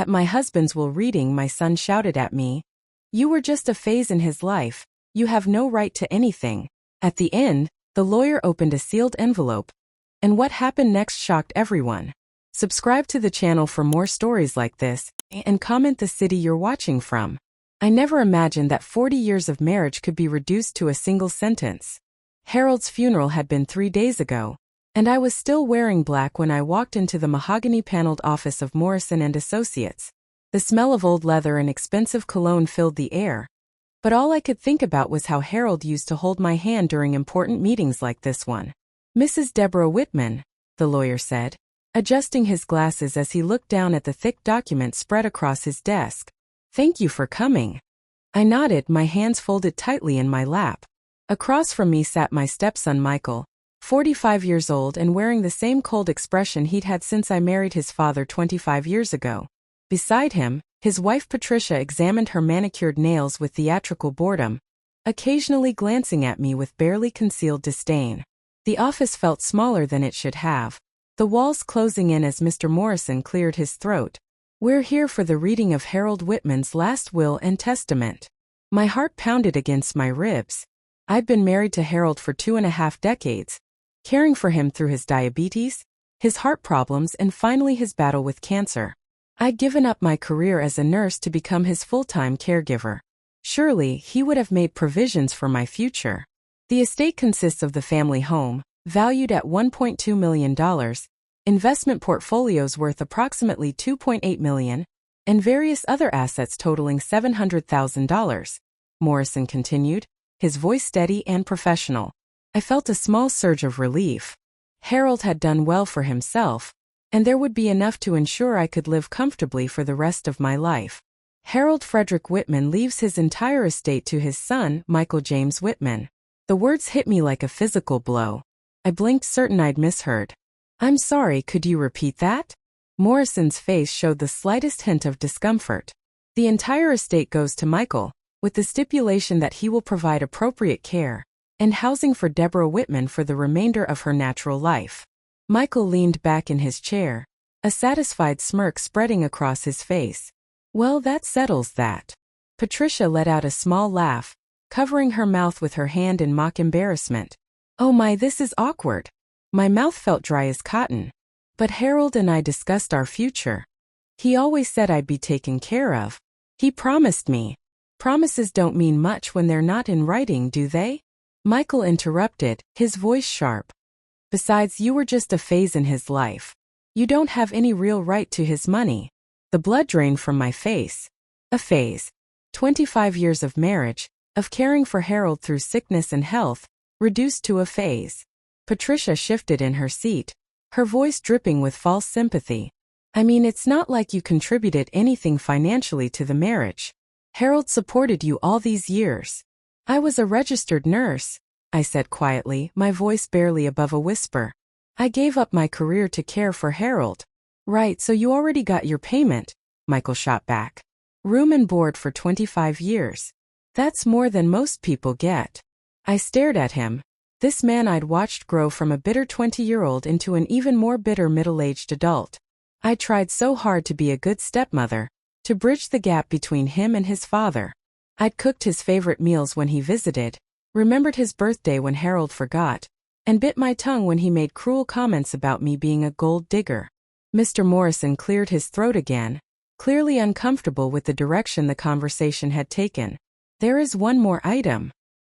At my husband's will reading, my son shouted at me, "You were just a phase in his life. You have no right to anything." At the end, the lawyer opened a sealed envelope. And what happened next shocked everyone. Subscribe to the channel for more stories like this, and comment the city you're watching from. I never imagined that 40 years of marriage could be reduced to a single sentence. Harold's funeral had been 3 days ago, and I was still wearing black when I walked into the mahogany-paneled office of Morrison & Associates. The smell of old leather and expensive cologne filled the air, but all I could think about was how Harold used to hold my hand during important meetings like this one. "Mrs. Deborah Whitman," the lawyer said, adjusting his glasses as he looked down at the thick document spread across his desk. "Thank you for coming." I nodded, my hands folded tightly in my lap. Across from me sat my stepson Michael, 45 years old and wearing the same cold expression he'd had since I married his father 25 years ago. Beside him, his wife Patricia examined her manicured nails with theatrical boredom, occasionally glancing at me with barely concealed disdain. The office felt smaller than it should have, the walls closing in as Mr. Morrison cleared his throat. "We're here for the reading of Harold Whitman's last will and testament." My heart pounded against my ribs. I'd been married to Harold for 2.5 decades, caring for him through his diabetes, his heart problems, and finally his battle with cancer. I'd given up my career as a nurse to become his full-time caregiver. Surely, he would have made provisions for my future. The estate consists of the family home, valued at $1.2 million, investment portfolios worth approximately $2.8 million, and various other assets totaling $700,000. Morrison continued, his voice steady and professional. I felt a small surge of relief. Harold had done well for himself, and there would be enough to ensure I could live comfortably for the rest of my life. Harold Frederick Whitman leaves his entire estate to his son, Michael James Whitman. The words hit me like a physical blow. I blinked, certain I'd misheard. "I'm sorry, could you repeat that?" Morrison's face showed the slightest hint of discomfort. "The entire estate goes to Michael, with the stipulation that he will provide appropriate care and housing for Deborah Whitman for the remainder of her natural life." Michael leaned back in his chair, a satisfied smirk spreading across his face. "Well, that settles that." Patricia let out a small laugh, covering her mouth with her hand in mock embarrassment. "Oh my, this is awkward." My mouth felt dry as cotton. "But Harold and I discussed our future. He always said I'd be taken care of. He promised me." "Promises don't mean much when they're not in writing, do they?" Michael interrupted, his voice sharp. "Besides, you were just a phase in his life. You don't have any real right to his money." The blood drained from my face. A phase. 25 years of marriage, of caring for Harold through sickness and health, reduced to a phase. Patricia shifted in her seat, her voice dripping with false sympathy. "I mean, it's not like you contributed anything financially to the marriage. Harold supported you all these years." "I was a registered nurse," I said quietly, my voice barely above a whisper. "I gave up my career to care for Harold." "Right, so you already got your payment," Michael shot back. "Room and board for 25 years. That's more than most people get." I stared at him. This man I'd watched grow from a bitter 20-year-old into an even more bitter middle-aged adult. I tried so hard to be a good stepmother, to bridge the gap between him and his father. I'd cooked his favorite meals when he visited, remembered his birthday when Harold forgot, and bit my tongue when he made cruel comments about me being a gold digger. Mr. Morrison cleared his throat again, clearly uncomfortable with the direction the conversation had taken. "There is one more item."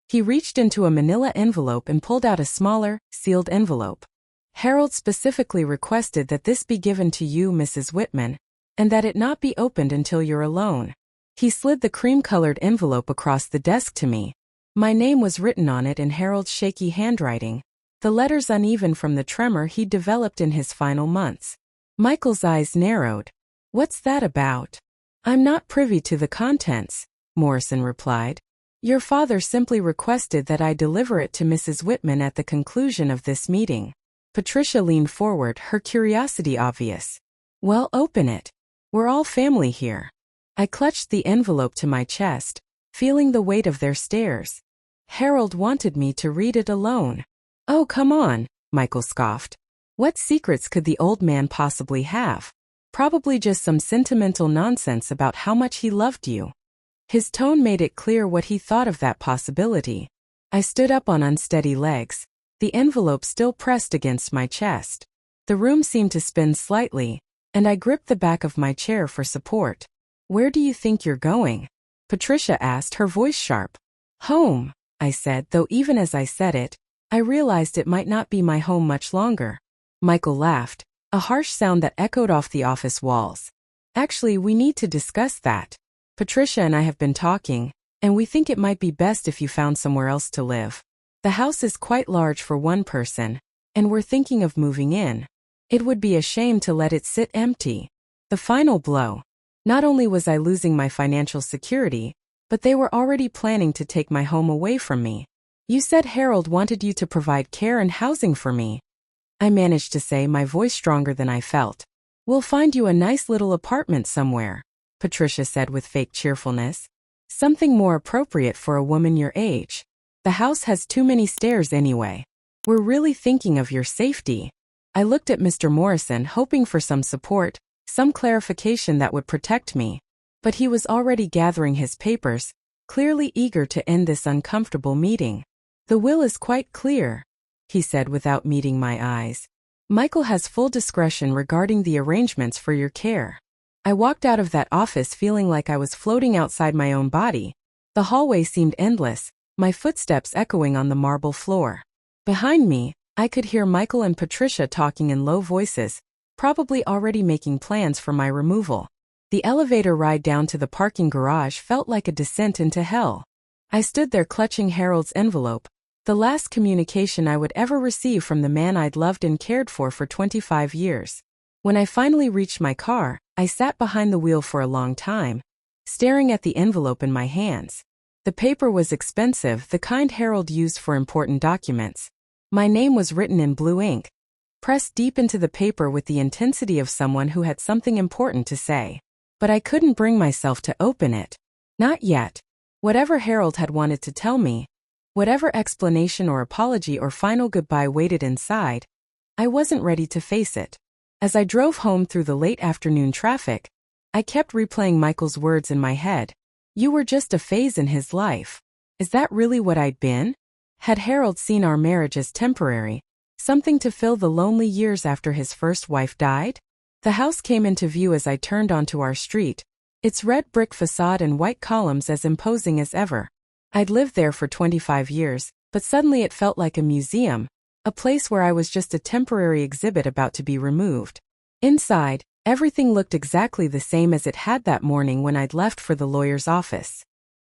He reached into a manila envelope and pulled out a smaller, sealed envelope. "Harold specifically requested that this be given to you, Mrs. Whitman, and that it not be opened until you're alone." He slid the cream-colored envelope across the desk to me. My name was written on it in Harold's shaky handwriting, the letters uneven from the tremor he'd developed in his final months. Michael's eyes narrowed. "What's that about?" "I'm not privy to the contents," Morrison replied. "Your father simply requested that I deliver it to Mrs. Whitman at the conclusion of this meeting." Patricia leaned forward, her curiosity obvious. "Well, open it. We're all family here." I clutched the envelope to my chest, feeling the weight of their stares. Harold wanted me to read it alone. "Oh, come on," Michael scoffed. "What secrets could the old man possibly have?" Probably just some sentimental nonsense about how much he loved you. His tone made it clear what he thought of that possibility. I stood up on unsteady legs, the envelope still pressed against my chest. The room seemed to spin slightly, and I gripped the back of my chair for support. "Where do you think you're going?" Patricia asked, her voice sharp. "Home," I said, though even as I said it, I realized it might not be my home much longer. Michael laughed, a harsh sound that echoed off the office walls. "Actually, we need to discuss that. Patricia and I have been talking, and we think it might be best if you found somewhere else to live. The house is quite large for one person, and we're thinking of moving in. It would be a shame to let it sit empty." The final blow. Not only was I losing my financial security, but they were already planning to take my home away from me. "You said Harold wanted you to provide care and housing for me," I managed to say, my voice stronger than I felt. "We'll find you a nice little apartment somewhere," Patricia said with fake cheerfulness. "Something more appropriate for a woman your age. The house has too many stairs anyway. We're really thinking of your safety." I looked at Mr. Morrison, hoping for some support, some clarification that would protect me. But he was already gathering his papers, clearly eager to end this uncomfortable meeting. "The will is quite clear," he said without meeting my eyes. "Michael has full discretion regarding the arrangements for your care." I walked out of that office feeling like I was floating outside my own body. The hallway seemed endless, my footsteps echoing on the marble floor. Behind me, I could hear Michael and Patricia talking in low voices, probably already making plans for my removal. The elevator ride down to the parking garage felt like a descent into hell. I stood there clutching Harold's envelope, the last communication I would ever receive from the man I'd loved and cared for 25 years. When I finally reached my car, I sat behind the wheel for a long time, staring at the envelope in my hands. The paper was expensive, the kind Harold used for important documents. My name was written in blue ink, pressed deep into the paper with the intensity of someone who had something important to say. But I couldn't bring myself to open it. Not yet. Whatever Harold had wanted to tell me, whatever explanation or apology or final goodbye waited inside, I wasn't ready to face it. As I drove home through the late afternoon traffic, I kept replaying Michael's words in my head. "You were just a phase in his life." Is that really what I'd been? Had Harold seen our marriage as temporary, something to fill the lonely years after his first wife died? The house came into view as I turned onto our street, its red brick facade and white columns as imposing as ever. I'd lived there for 25 years, but suddenly it felt like a museum, a place where I was just a temporary exhibit about to be removed. Inside, everything looked exactly the same as it had that morning when I'd left for the lawyer's office.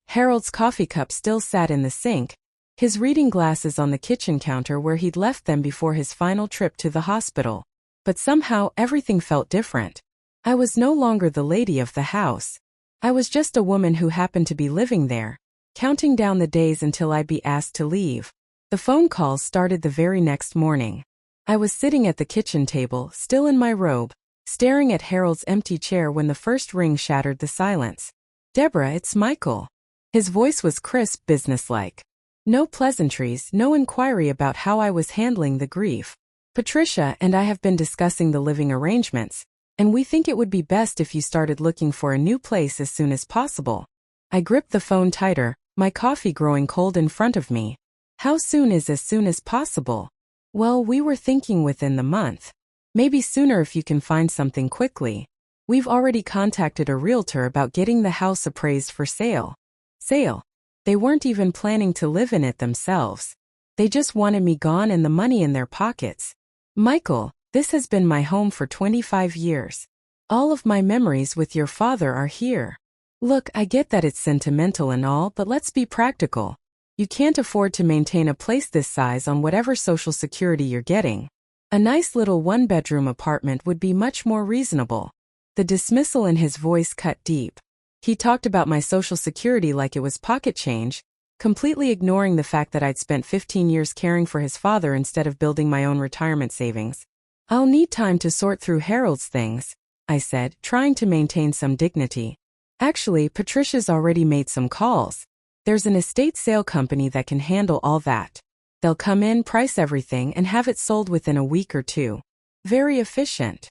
Harold's coffee cup still sat in the sink, his reading glasses on the kitchen counter where he'd left them before his final trip to the hospital. But somehow everything felt different. I was no longer the lady of the house. I was just a woman who happened to be living there, counting down the days until I'd be asked to leave. The phone calls started the very next morning. I was sitting at the kitchen table, still in my robe, staring at Harold's empty chair when the first ring shattered the silence. "Deborah, it's Michael." His voice was crisp, businesslike. No pleasantries, no inquiry about how I was handling the grief. "Patricia and I have been discussing the living arrangements, and we think it would be best if you started looking for a new place as soon as possible." I gripped the phone tighter, my coffee growing cold in front of me. "How soon is as soon as possible?" "Well, we were thinking within the month. Maybe sooner if you can find something quickly. We've already contacted a realtor about getting the house appraised for sale." Sale? They weren't even planning to live in it themselves. They just wanted me gone and the money in their pockets. "Michael, this has been my home for 25 years. All of my memories with your father are here. Look, I get that it's sentimental and all, but let's be practical. You can't afford to maintain a place this size on whatever social security you're getting. A nice little one-bedroom apartment would be much more reasonable." The dismissal in his voice cut deep. He talked about my social security like it was pocket change, completely ignoring the fact that I'd spent 15 years caring for his father instead of building my own retirement savings. "I'll need time to sort through Harold's things," I said, trying to maintain some dignity. "Actually, Patricia's already made some calls. There's an estate sale company that can handle all that. They'll come in, price everything, and have it sold within a week or two. Very efficient."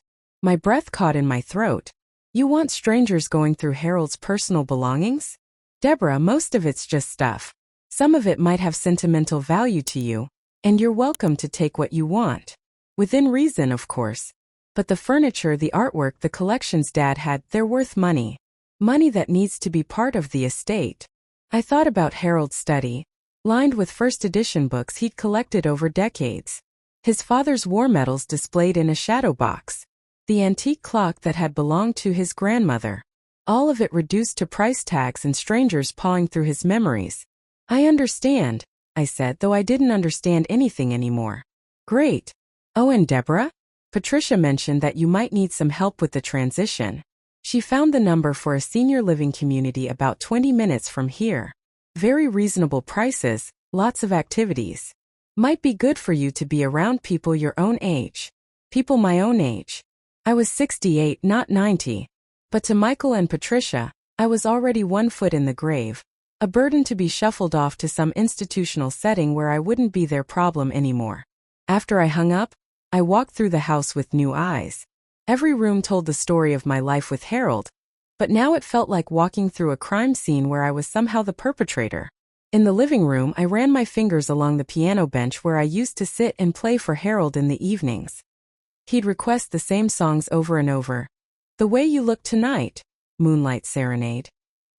My breath caught in my throat. You want strangers going through Harold's personal belongings? Deborah, most of it's just stuff. Some of it might have sentimental value to you, and you're welcome to take what you want. Within reason, of course. But the furniture, the artwork, the collections Dad had, they're worth money. Money that needs to be part of the estate. I thought about Harold's study, lined with first edition books he'd collected over decades. His father's war medals displayed in a shadow box. The antique clock that had belonged to his grandmother. All of it reduced to price tags and strangers pawing through his memories. I understand, I said, though I didn't understand anything anymore. Great. Oh, and Deborah? Patricia mentioned that you might need some help with the transition. She found the number for a senior living community about 20 minutes from here. Very reasonable prices, lots of activities. Might be good for you to be around people your own age. People my own age. I was 68, not 90. But to Michael and Patricia, I was already 1 foot in the grave. A burden to be shuffled off to some institutional setting where I wouldn't be their problem anymore. After I hung up, I walked through the house with new eyes. Every room told the story of my life with Harold, but now it felt like walking through a crime scene where I was somehow the perpetrator. In the living room, I ran my fingers along the piano bench where I used to sit and play for Harold in the evenings. He'd request the same songs over and over. The Way You Look Tonight, Moonlight Serenade.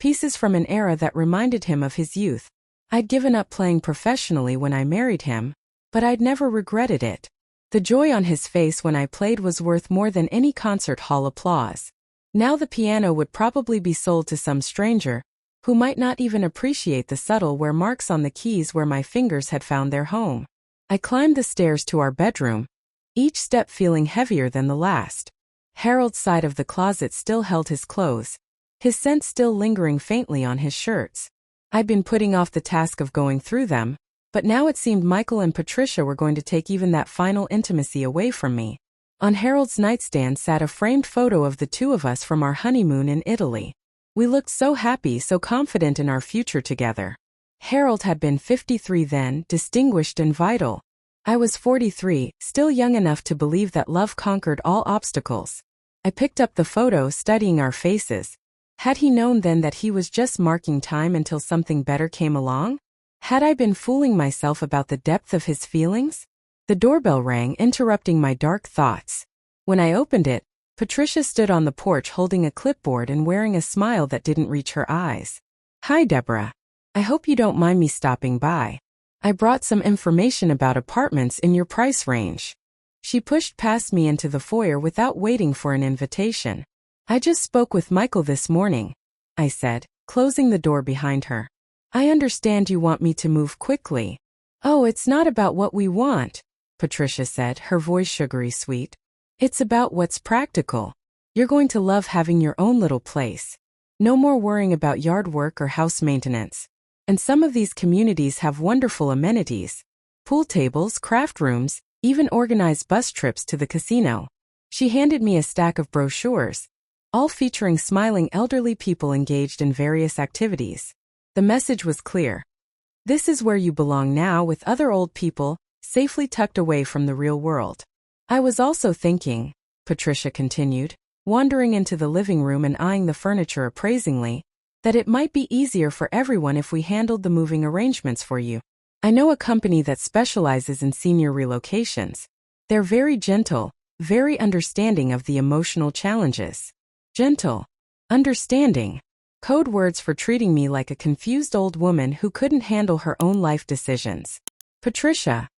Pieces from an era that reminded him of his youth. I'd given up playing professionally when I married him, but I'd never regretted it. The joy on his face when I played was worth more than any concert hall applause. Now the piano would probably be sold to some stranger, who might not even appreciate the subtle wear marks on the keys where my fingers had found their home. I climbed the stairs to our bedroom, each step feeling heavier than the last. Harold's side of the closet still held his clothes, his scent still lingering faintly on his shirts. I'd been putting off the task of going through them, but now it seemed Michael and Patricia were going to take even that final intimacy away from me. On Harold's nightstand sat a framed photo of the two of us from our honeymoon in Italy. We looked so happy, so confident in our future together. Harold had been 53 then, distinguished and vital. I was 43, still young enough to believe that love conquered all obstacles. I picked up the photo, studying our faces. Had he known then that he was just marking time until something better came along? Had I been fooling myself about the depth of his feelings? The doorbell rang, interrupting my dark thoughts. When I opened it, Patricia stood on the porch holding a clipboard and wearing a smile that didn't reach her eyes. Hi, Deborah. I hope you don't mind me stopping by. I brought some information about apartments in your price range. She pushed past me into the foyer without waiting for an invitation. I just spoke with Michael this morning, I said, closing the door behind her. I understand you want me to move quickly. Oh, it's not about what we want, Patricia said, her voice sugary sweet. It's about what's practical. You're going to love having your own little place. No more worrying about yard work or house maintenance. And some of these communities have wonderful amenities. Pool tables, craft rooms, even organized bus trips to the casino. She handed me a stack of brochures, all featuring smiling elderly people engaged in various activities. The message was clear. This is where you belong now, with other old people, safely tucked away from the real world. I was also thinking, Patricia continued, wandering into the living room and eyeing the furniture appraisingly, that it might be easier for everyone if we handled the moving arrangements for you. I know a company that specializes in senior relocations. They're very gentle, very understanding of the emotional challenges. Gentle. Understanding. Code words for treating me like a confused old woman who couldn't handle her own life decisions. Patricia,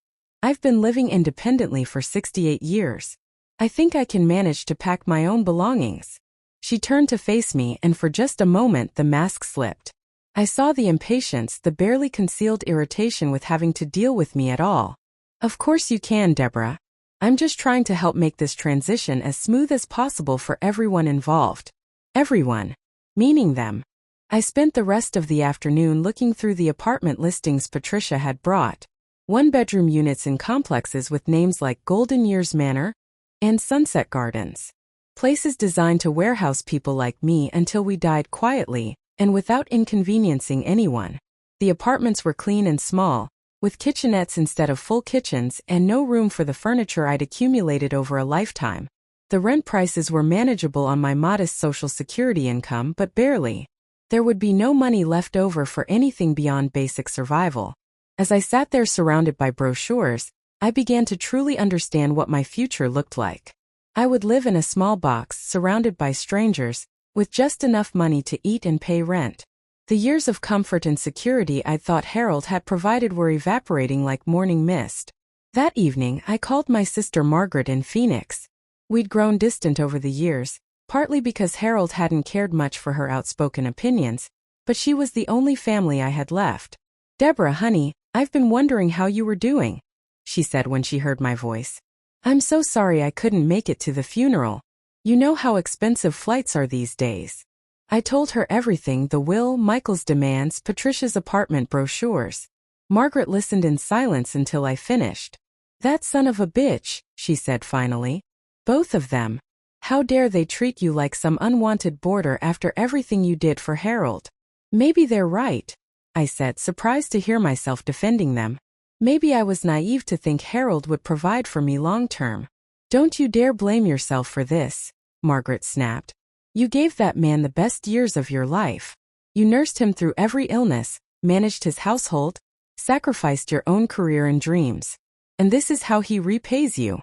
I've been living independently for 68 years. I think I can manage to pack my own belongings. She turned to face me, and for just a moment the mask slipped. I saw the impatience, the barely concealed irritation with having to deal with me at all. Of course you can, Deborah. I'm just trying to help make this transition as smooth as possible for everyone involved. Everyone. Meaning them. I spent the rest of the afternoon looking through the apartment listings Patricia had brought. 1-bedroom units in complexes with names like Golden Years Manor and Sunset Gardens. Places designed to warehouse people like me until we died quietly and without inconveniencing anyone. The apartments were clean and small, with kitchenettes instead of full kitchens and no room for the furniture I'd accumulated over a lifetime. The rent prices were manageable on my modest Social Security income, but barely. There would be no money left over for anything beyond basic survival. As I sat there surrounded by brochures, I began to truly understand what my future looked like. I would live in a small box surrounded by strangers, with just enough money to eat and pay rent. The years of comfort and security I thought Harold had provided were evaporating like morning mist. That evening, I called my sister Margaret in Phoenix. We'd grown distant over the years, partly because Harold hadn't cared much for her outspoken opinions, but she was the only family I had left. "Deborah, honey, I've been wondering how you were doing," she said when she heard my voice. "I'm so sorry I couldn't make it to the funeral. You know how expensive flights are these days." I told her everything: the will, Michael's demands, Patricia's apartment brochures. Margaret listened in silence until I finished. "That son of a bitch," she said finally. "Both of them. How dare they treat you like some unwanted boarder after everything you did for Harold?" "Maybe they're right," I said, surprised to hear myself defending them. "Maybe I was naive to think Harold would provide for me long term." "Don't you dare blame yourself for this," Margaret snapped. "You gave that man the best years of your life. You nursed him through every illness, managed his household, sacrificed your own career and dreams. And this is how he repays you."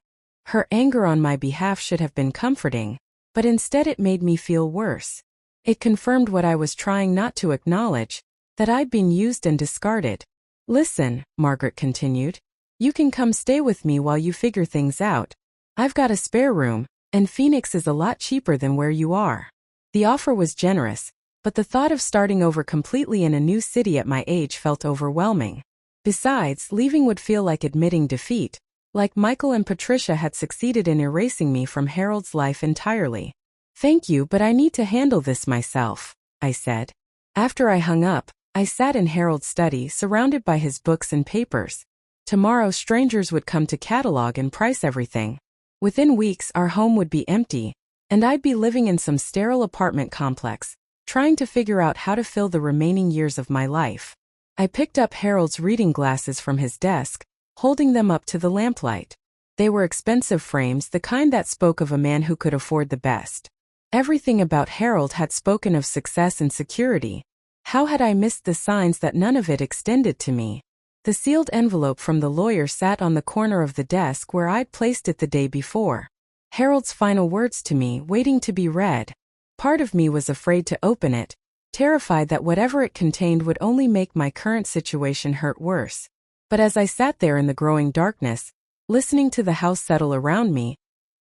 Her anger on my behalf should have been comforting, but instead it made me feel worse. It confirmed what I was trying not to acknowledge, that I'd been used and discarded. "Listen," Margaret continued, "you can come stay with me while you figure things out. I've got a spare room, and Phoenix is a lot cheaper than where you are." The offer was generous, but the thought of starting over completely in a new city at my age felt overwhelming. Besides, leaving would feel like admitting defeat, like Michael and Patricia had succeeded in erasing me from Harold's life entirely. "Thank you, but I need to handle this myself," I said. After I hung up, I sat in Harold's study, surrounded by his books and papers. Tomorrow, strangers would come to catalog and price everything. Within weeks, our home would be empty, and I'd be living in some sterile apartment complex, trying to figure out how to fill the remaining years of my life. I picked up Harold's reading glasses from his desk, holding them up to the lamplight. They were expensive frames, the kind that spoke of a man who could afford the best. Everything about Harold had spoken of success and security. How had I missed the signs that none of it extended to me? The sealed envelope from the lawyer sat on the corner of the desk where I'd placed it the day before. Harold's final words to me, waiting to be read. Part of me was afraid to open it, terrified that whatever it contained would only make my current situation hurt worse. But as I sat there in the growing darkness, listening to the house settle around me,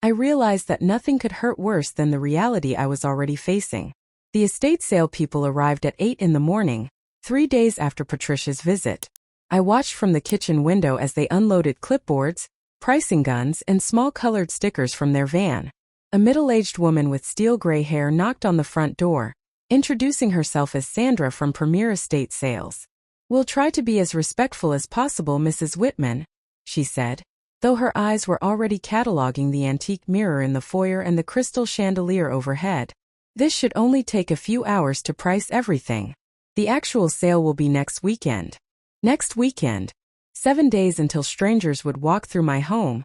I realized that nothing could hurt worse than the reality I was already facing. The estate sale people arrived at 8 in the morning, 3 days after Patricia's visit. I watched from the kitchen window as they unloaded clipboards, pricing guns, and small colored stickers from their van. A middle-aged woman with steel gray hair knocked on the front door, introducing herself as Sandra from Premier Estate Sales. "We'll try to be as respectful as possible, Mrs. Whitman," she said, though her eyes were already cataloging the antique mirror in the foyer and the crystal chandelier overhead. "This should only take a few hours to price everything. The actual sale will be next weekend." Next weekend. 7 days until strangers would walk through my home,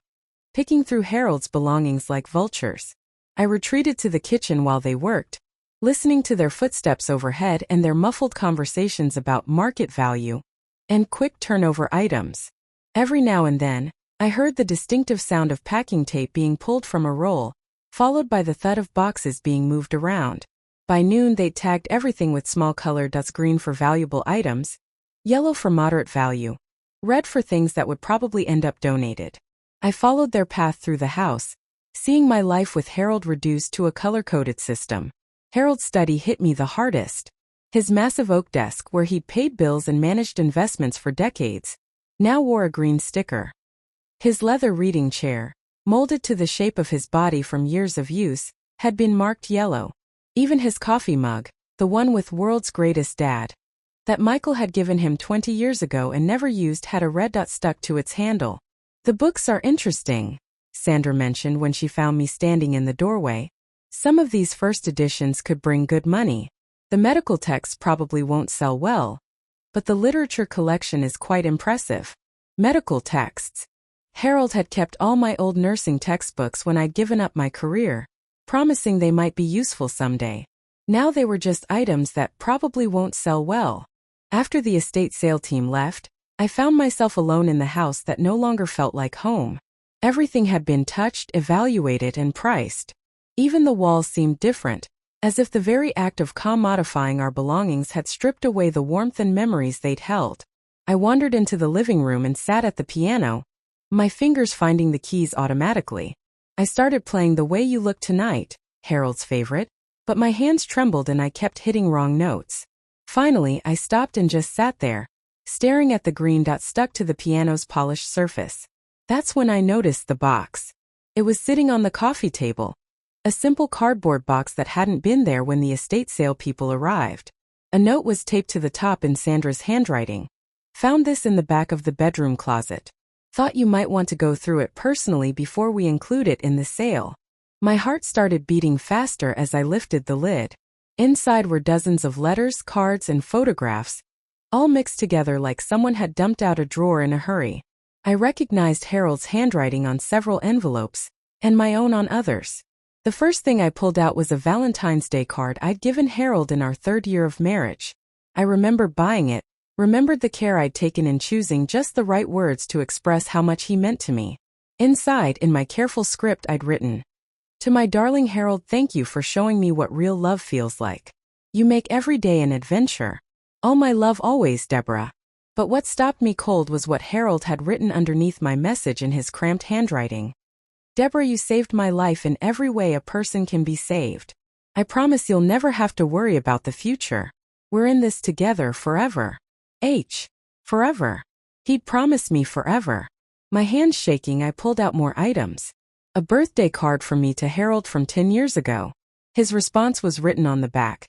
picking through Harold's belongings like vultures. I retreated to the kitchen while they worked, listening to their footsteps overhead and their muffled conversations about market value and quick turnover items. Every now and then, I heard the distinctive sound of packing tape being pulled from a roll, followed by the thud of boxes being moved around. By noon, they'd tagged everything with small colored dots: green for valuable items, yellow for moderate value, red for things that would probably end up donated. I followed their path through the house, seeing my life with Harold reduced to a color-coded system. Harold's study hit me the hardest. His massive oak desk, where he'd paid bills and managed investments for decades, now wore a green sticker. His leather reading chair, molded to the shape of his body from years of use, had been marked yellow. Even his coffee mug, the one with "World's Greatest Dad," that Michael had given him 20 years ago and never used, had a red dot stuck to its handle. "The books are interesting," Sandra mentioned when she found me standing in the doorway. "Some of these first editions could bring good money. The medical texts probably won't sell well, but the literature collection is quite impressive." "Medical texts?" Harold had kept all my old nursing textbooks when I'd given up my career, promising they might be useful someday. Now they were just items that probably won't sell well. After the estate sale team left, I found myself alone in the house that no longer felt like home. Everything had been touched, evaluated, and priced. Even the walls seemed different, as if the very act of commodifying our belongings had stripped away the warmth and memories they'd held. I wandered into the living room and sat at the piano, my fingers finding the keys automatically. I started playing The Way You Look Tonight, Harold's favorite, but my hands trembled and I kept hitting wrong notes. Finally, I stopped and just sat there, staring at the green dot stuck to the piano's polished surface. That's when I noticed the box. It was sitting on the coffee table. A simple cardboard box that hadn't been there when the estate sale people arrived. A note was taped to the top in Sandra's handwriting. Found this in the back of the bedroom closet. Thought you might want to go through it personally before we include it in the sale. My heart started beating faster as I lifted the lid. Inside were dozens of letters, cards, and photographs, all mixed together like someone had dumped out a drawer in a hurry. I recognized Harold's handwriting on several envelopes, and my own on others. The first thing I pulled out was a Valentine's Day card I'd given Harold in our 3rd year of marriage. I remembered buying it, remembered the care I'd taken in choosing just the right words to express how much he meant to me. Inside, in my careful script, I'd written, "To my darling Harold, thank you for showing me what real love feels like. You make every day an adventure. All my love always, Deborah." But what stopped me cold was what Harold had written underneath my message in his cramped handwriting. "Deborah, you saved my life in every way a person can be saved. I promise you'll never have to worry about the future. We're in this together forever. Forever." He'd promised me forever. My hands shaking, I pulled out more items. A birthday card from me to Harold from 10 years ago. His response was written on the back.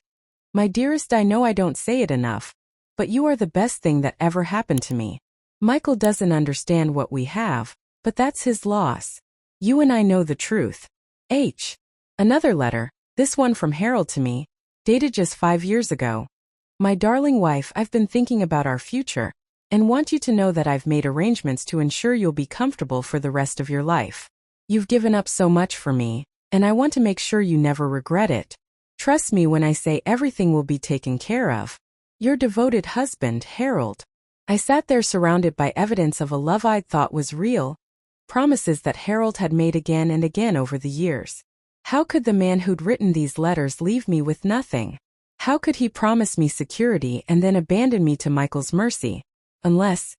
"My dearest, I know I don't say it enough, but you are the best thing that ever happened to me. Michael doesn't understand what we have, but that's his loss. You and I know the truth. Another letter, this one from Harold to me, dated just 5 years ago. "My darling wife, I've been thinking about our future, and want you to know that I've made arrangements to ensure you'll be comfortable for the rest of your life. You've given up so much for me, and I want to make sure you never regret it. Trust me when I say everything will be taken care of. Your devoted husband, Harold." I sat there surrounded by evidence of a love I'd thought was real, promises that Harold had made again and again over the years. How could the man who'd written these letters leave me with nothing? How could he promise me security and then abandon me to Michael's mercy? Unless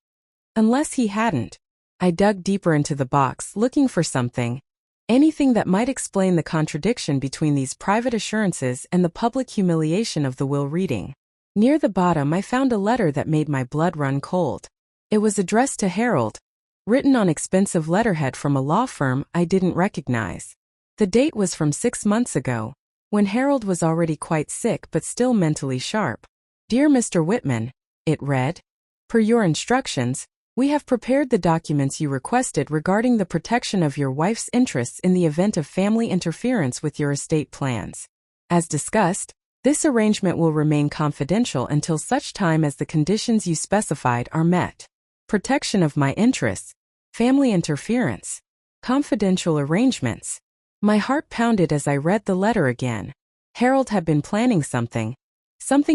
he hadn't. I dug deeper into the box, looking for something, anything that might explain the contradiction between these private assurances and the public humiliation of the will reading. Near the bottom, I found a letter that made my blood run cold. It was addressed to Harold, written on expensive letterhead from a law firm I didn't recognize. The date was from 6 months ago, when Harold was already quite sick but still mentally sharp. "Dear Mr. Whitman," it read, "per your instructions, we have prepared the documents you requested regarding the protection of your wife's interests in the event of family interference with your estate plans. As discussed, this arrangement will remain confidential until such time as the conditions you specified are met. Protection of my interests, family interference, confidential arrangements." My heart pounded as I read the letter again. Harold had been planning something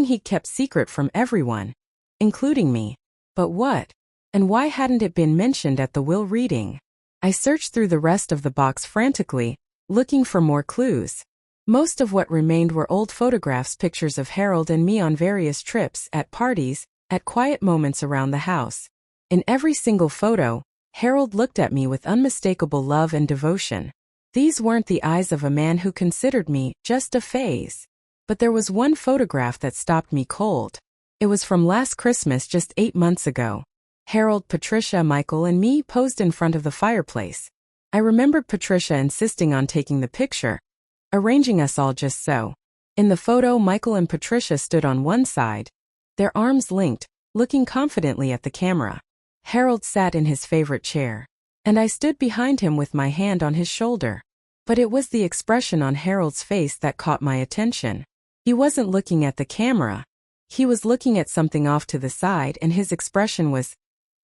he'd kept secret from everyone, including me. But what? And why hadn't it been mentioned at the will reading? I searched through the rest of the box frantically, looking for more clues. Most of what remained were old photographs, pictures of Harold and me on various trips, at parties, at quiet moments around the house. In every single photo, Harold looked at me with unmistakable love and devotion. These weren't the eyes of a man who considered me just a phase. But there was one photograph that stopped me cold. It was from last Christmas, just 8 months ago. Harold, Patricia, Michael, and me posed in front of the fireplace. I remembered Patricia insisting on taking the picture, arranging us all just so. In the photo, Michael and Patricia stood on one side, their arms linked, looking confidently at the camera. Harold sat in his favorite chair, and I stood behind him with my hand on his shoulder. But it was the expression on Harold's face that caught my attention. He wasn't looking at the camera. He was looking at something off to the side, and his expression was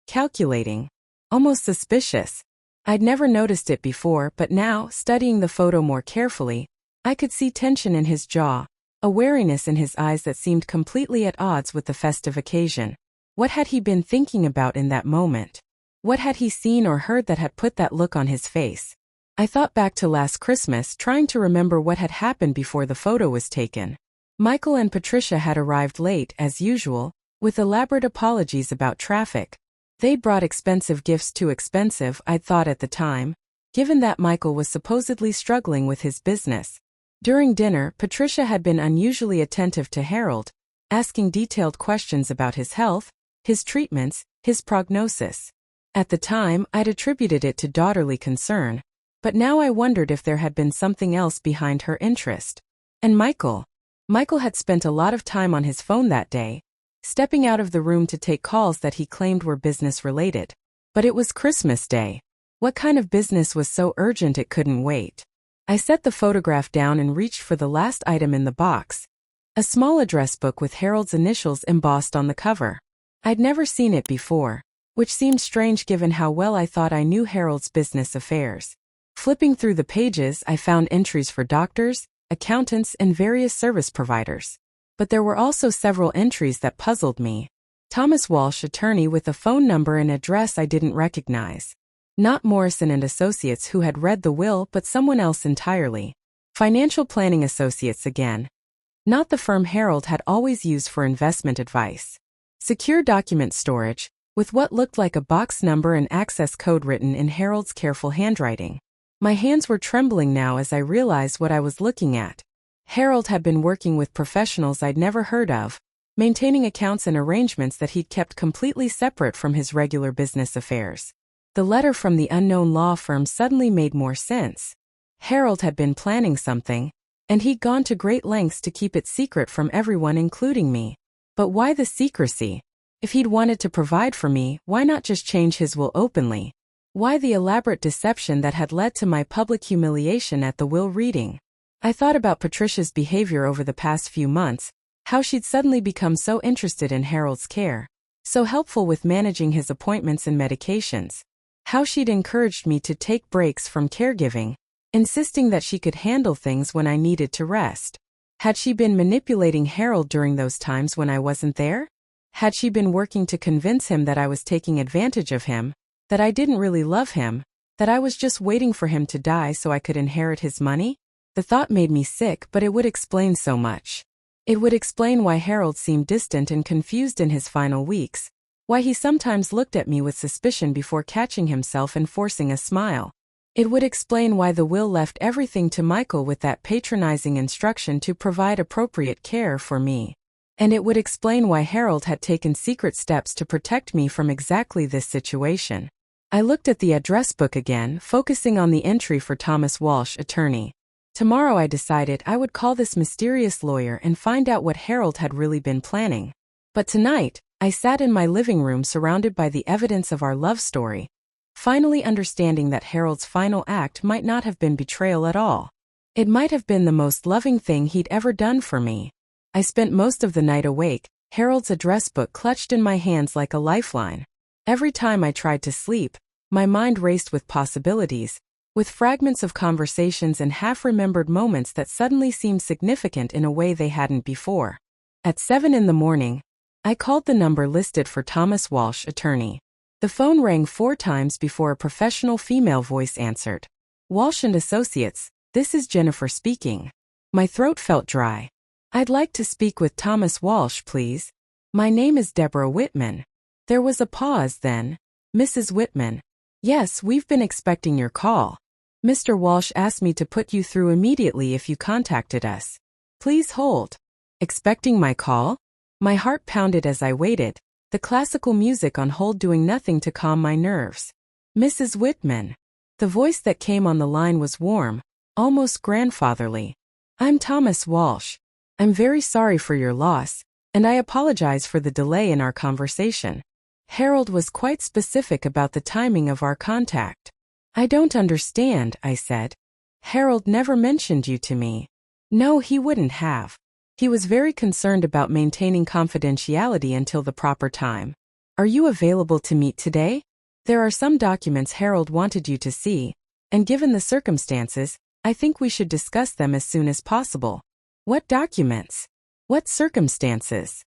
calculating, almost suspicious. I'd never noticed it before, but now, studying the photo more carefully, I could see tension in his jaw, a wariness in his eyes that seemed completely at odds with the festive occasion. What had he been thinking about in that moment? What had he seen or heard that had put that look on his face? I thought back to last Christmas, trying to remember what had happened before the photo was taken. Michael and Patricia had arrived late, as usual, with elaborate apologies about traffic. They'd brought expensive gifts, too expensive, I'd thought at the time, given that Michael was supposedly struggling with his business. During dinner, Patricia had been unusually attentive to Harold, asking detailed questions about his health, his treatments, his prognosis. At the time, I'd attributed it to daughterly concern, but now I wondered if there had been something else behind her interest. And Michael had spent a lot of time on his phone that day, stepping out of the room to take calls that he claimed were business-related. But it was Christmas Day. What kind of business was so urgent it couldn't wait? I set the photograph down and reached for the last item in the box, a small address book with Harold's initials embossed on the cover. I'd never seen it before, which seemed strange given how well I thought I knew Harold's business affairs. Flipping through the pages, I found entries for doctors, accountants, and various service providers. But there were also several entries that puzzled me. Thomas Walsh, attorney, with a phone number and address I didn't recognize. Not Morrison and Associates, who had read the will, but someone else entirely. Financial Planning Associates again. Not the firm Harold had always used for investment advice. Secure document storage, with what looked like a box number and access code written in Harold's careful handwriting. My hands were trembling now as I realized what I was looking at. Harold had been working with professionals I'd never heard of, maintaining accounts and arrangements that he'd kept completely separate from his regular business affairs. The letter from the unknown law firm suddenly made more sense. Harold had been planning something, and he'd gone to great lengths to keep it secret from everyone, including me. But why the secrecy? If he'd wanted to provide for me, why not just change his will openly? Why the elaborate deception that had led to my public humiliation at the will reading? I thought about Patricia's behavior over the past few months, how she'd suddenly become so interested in Harold's care, so helpful with managing his appointments and medications, how she'd encouraged me to take breaks from caregiving, insisting that she could handle things when I needed to rest. Had she been manipulating Harold during those times when I wasn't there? Had she been working to convince him that I was taking advantage of him, that I didn't really love him, that I was just waiting for him to die so I could inherit his money? The thought made me sick, but it would explain so much. It would explain why Harold seemed distant and confused in his final weeks, why he sometimes looked at me with suspicion before catching himself and forcing a smile. It would explain why the will left everything to Michael with that patronizing instruction to provide appropriate care for me. And it would explain why Harold had taken secret steps to protect me from exactly this situation. I looked at the address book again, focusing on the entry for Thomas Walsh, attorney. Tomorrow I decided I would call this mysterious lawyer and find out what Harold had really been planning. But tonight, I sat in my living room surrounded by the evidence of our love story, finally understanding that Harold's final act might not have been betrayal at all. It might have been the most loving thing he'd ever done for me. I spent most of the night awake, Harold's address book clutched in my hands like a lifeline. Every time I tried to sleep, my mind raced with possibilities, with fragments of conversations and half-remembered moments that suddenly seemed significant in a way they hadn't before. At 7 in the morning, I called the number listed for Thomas Walsh, attorney. The phone rang 4 times before a professional female voice answered. Walsh and Associates, this is Jennifer speaking. My throat felt dry. I'd like to speak with Thomas Walsh, please. My name is Deborah Whitman. There was a pause, then. Mrs. Whitman. Yes, we've been expecting your call. Mr. Walsh asked me to put you through immediately if you contacted us. Please hold. Expecting my call? My heart pounded as I waited, the classical music on hold doing nothing to calm my nerves. Mrs. Whitman. The voice that came on the line was warm, almost grandfatherly. I'm Thomas Walsh. I'm very sorry for your loss, and I apologize for the delay in our conversation. Harold was quite specific about the timing of our contact. I don't understand, I said. Harold never mentioned you to me. No, he wouldn't have. He was very concerned about maintaining confidentiality until the proper time. Are you available to meet today? There are some documents Harold wanted you to see, and given the circumstances, I think we should discuss them as soon as possible. What documents? What circumstances?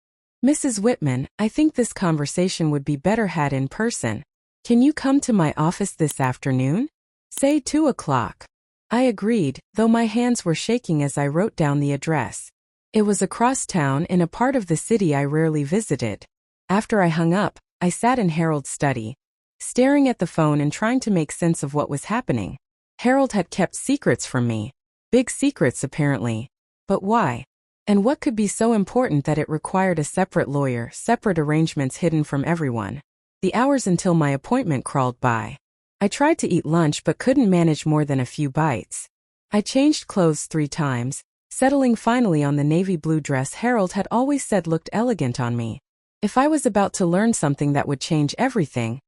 Mrs. Whitman, I think this conversation would be better had in person. Can you come to my office this afternoon? Say 2 o'clock. I agreed, though my hands were shaking as I wrote down the address. It was across town in a part of the city I rarely visited. After I hung up, I sat in Harold's study, staring at the phone and trying to make sense of what was happening. Harold had kept secrets from me. Big secrets, apparently. But why? And what could be so important that it required a separate lawyer, separate arrangements hidden from everyone? The hours until my appointment crawled by. I tried to eat lunch but couldn't manage more than a few bites. I changed clothes 3 times, settling finally on the navy blue dress Harold had always said looked elegant on me. If I was about to learn something that would change everything,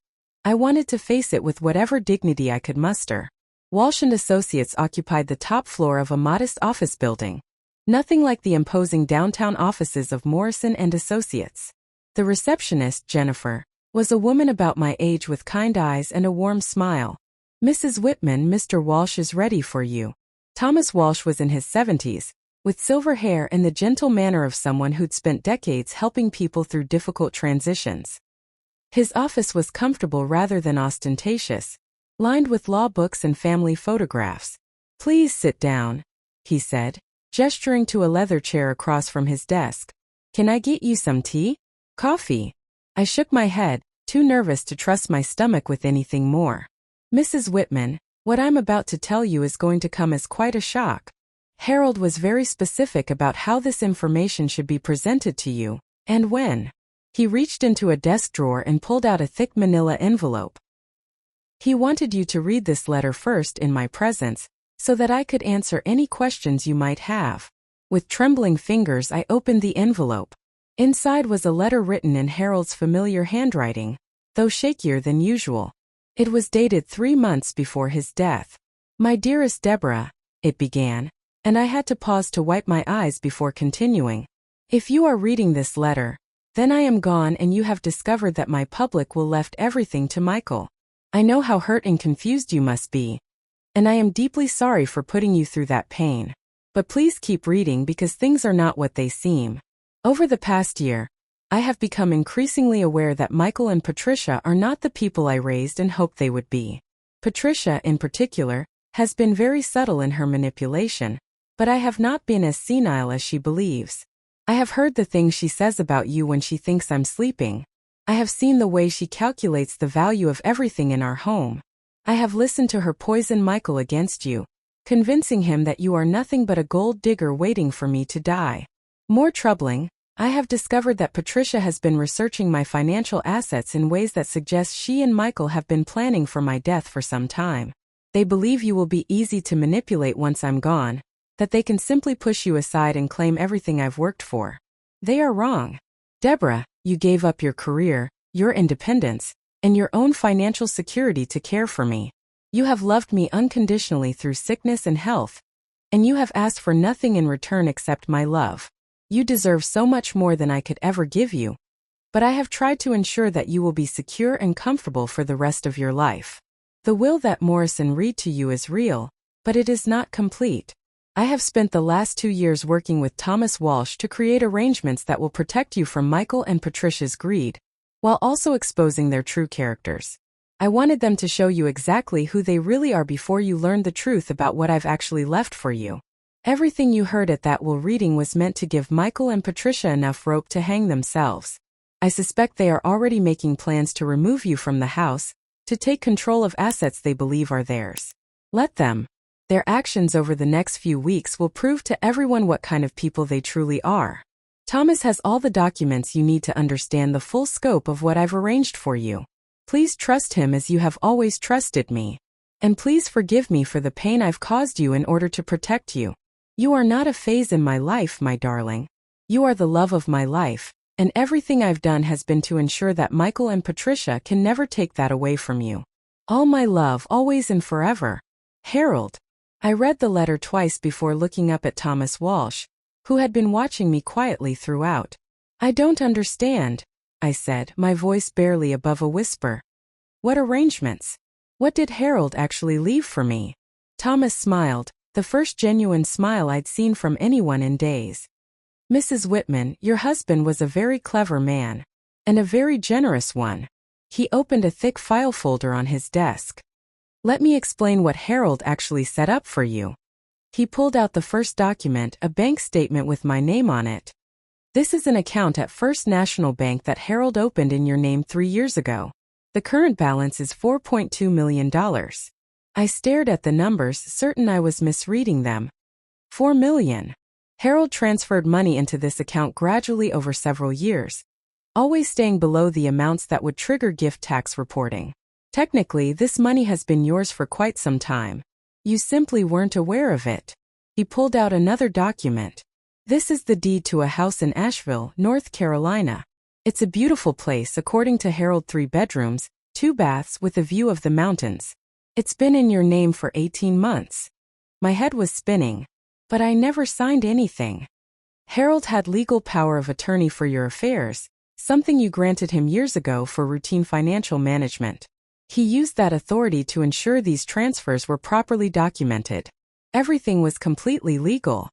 I wanted to face it with whatever dignity I could muster. Walsh & Associates occupied the top floor of a modest office building. Nothing like the imposing downtown offices of Morrison & Associates. The receptionist, Jennifer, was a woman about my age with kind eyes and a warm smile. Mrs. Whitman, Mr. Walsh is ready for you. Thomas Walsh was in his 70s, with silver hair and the gentle manner of someone who'd spent decades helping people through difficult transitions. His office was comfortable rather than ostentatious, lined with law books and family photographs. Please sit down, he said, gesturing to a leather chair across from his desk. Can I get you some tea? Coffee? I shook my head, too nervous to trust my stomach with anything more. Mrs. Whitman, what I'm about to tell you is going to come as quite a shock. Harold was very specific about how this information should be presented to you, and when. He reached into a desk drawer and pulled out a thick manila envelope. He wanted you to read this letter first in my presence, so that I could answer any questions you might have. With trembling fingers I opened the envelope. Inside was a letter written in Harold's familiar handwriting, though shakier than usual. It was dated 3 months before his death. My dearest Deborah, it began, and I had to pause to wipe my eyes before continuing. If you are reading this letter, then I am gone and you have discovered that my public will left everything to Michael. I know how hurt and confused you must be, and I am deeply sorry for putting you through that pain. But please keep reading because things are not what they seem. Over the past year, I have become increasingly aware that Michael and Patricia are not the people I raised and hoped they would be. Patricia, in particular, has been very subtle in her manipulation, but I have not been as senile as she believes. I have heard the things she says about you when she thinks I'm sleeping. I have seen the way she calculates the value of everything in our home. I have listened to her poison Michael against you, convincing him that you are nothing but a gold digger waiting for me to die. More troubling, I have discovered that Patricia has been researching my financial assets in ways that suggest she and Michael have been planning for my death for some time. They believe you will be easy to manipulate once I'm gone, that they can simply push you aside and claim everything I've worked for. They are wrong. Deborah, you gave up your career, your independence, and your own financial security to care for me. You have loved me unconditionally through sickness and health, and you have asked for nothing in return except my love. You deserve so much more than I could ever give you, but I have tried to ensure that you will be secure and comfortable for the rest of your life. The will that Morrison read to you is real, but it is not complete. I have spent the last 2 years working with Thomas Walsh to create arrangements that will protect you from Michael and Patricia's greed, while also exposing their true characters. I wanted them to show you exactly who they really are before you learned the truth about what I've actually left for you. Everything you heard at that will reading was meant to give Michael and Patricia enough rope to hang themselves. I suspect they are already making plans to remove you from the house, to take control of assets they believe are theirs. Let them. Their actions over the next few weeks will prove to everyone what kind of people they truly are. Thomas has all the documents you need to understand the full scope of what I've arranged for you. Please trust him as you have always trusted me. And please forgive me for the pain I've caused you in order to protect you. You are not a phase in my life, my darling. You are the love of my life, and everything I've done has been to ensure that Michael and Patricia can never take that away from you. All my love, always and forever. Harold. I read the letter twice before looking up at Thomas Walsh, who had been watching me quietly throughout. I don't understand, I said, my voice barely above a whisper. What arrangements? What did Harold actually leave for me? Thomas smiled, the first genuine smile I'd seen from anyone in days. Mrs. Whitman, your husband was a very clever man. And a very generous one. He opened a thick file folder on his desk. Let me explain what Harold actually set up for you. He pulled out the first document, a bank statement with my name on it. This is an account at First National Bank that Harold opened in your name 3 years ago. The current balance is $4.2 million. I stared at the numbers, certain I was misreading them. $4 million. Harold transferred money into this account gradually over several years, always staying below the amounts that would trigger gift tax reporting. Technically, this money has been yours for quite some time. You simply weren't aware of it. He pulled out another document. This is the deed to a house in Asheville, North Carolina. It's a beautiful place according to Harold, 3 bedrooms, 2 baths with a view of the mountains. It's been in your name for 18 months. My head was spinning. But I never signed anything. Harold had legal power of attorney for your affairs, something you granted him years ago for routine financial management. He used that authority to ensure these transfers were properly documented. Everything was completely legal.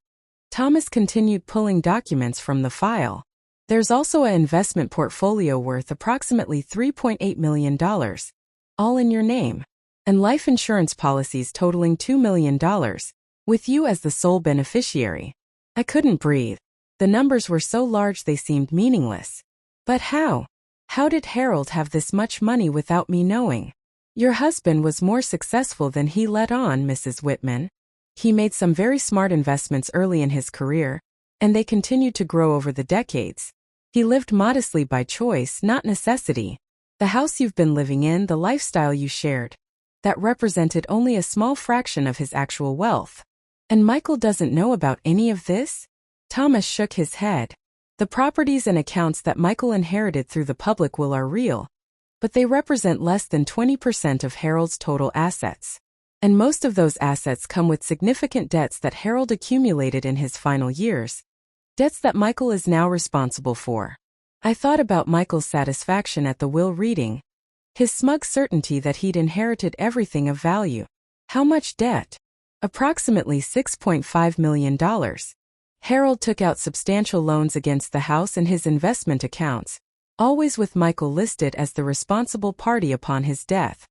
Thomas continued pulling documents from the file. There's also an investment portfolio worth approximately $3.8 million, all in your name, and life insurance policies totaling $2 million, with you as the sole beneficiary. I couldn't breathe. The numbers were so large they seemed meaningless. But how? How did Harold have this much money without me knowing? Your husband was more successful than he let on, Mrs. Whitman. He made some very smart investments early in his career, and they continued to grow over the decades. He lived modestly by choice, not necessity. The house you've been living in, the lifestyle you shared, that represented only a small fraction of his actual wealth. And Michael doesn't know about any of this? Thomas shook his head. The properties and accounts that Michael inherited through the public will are real, but they represent less than 20% of Harold's total assets. And most of those assets come with significant debts that Harold accumulated in his final years. Debts that Michael is now responsible for. I thought about Michael's satisfaction at the will reading. His smug certainty that he'd inherited everything of value. How much debt? Approximately $6.5 million. Harold took out substantial loans against the house and his investment accounts, always with Michael listed as the responsible party upon his death.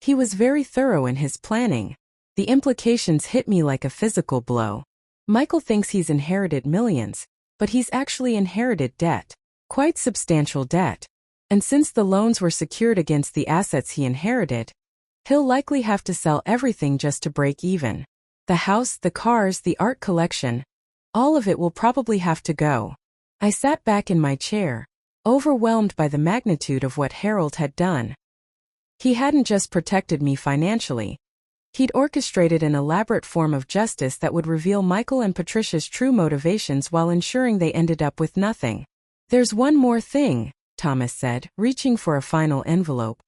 He was very thorough in his planning. The implications hit me like a physical blow. Michael thinks he's inherited millions, but he's actually inherited debt. Quite substantial debt. And since the loans were secured against the assets he inherited, he'll likely have to sell everything just to break even. The house, the cars, the art collection, all of it will probably have to go. I sat back in my chair, overwhelmed by the magnitude of what Harold had done. He hadn't just protected me financially. He'd orchestrated an elaborate form of justice that would reveal Michael and Patricia's true motivations while ensuring they ended up with nothing. There's one more thing, Thomas said, reaching for a final envelope.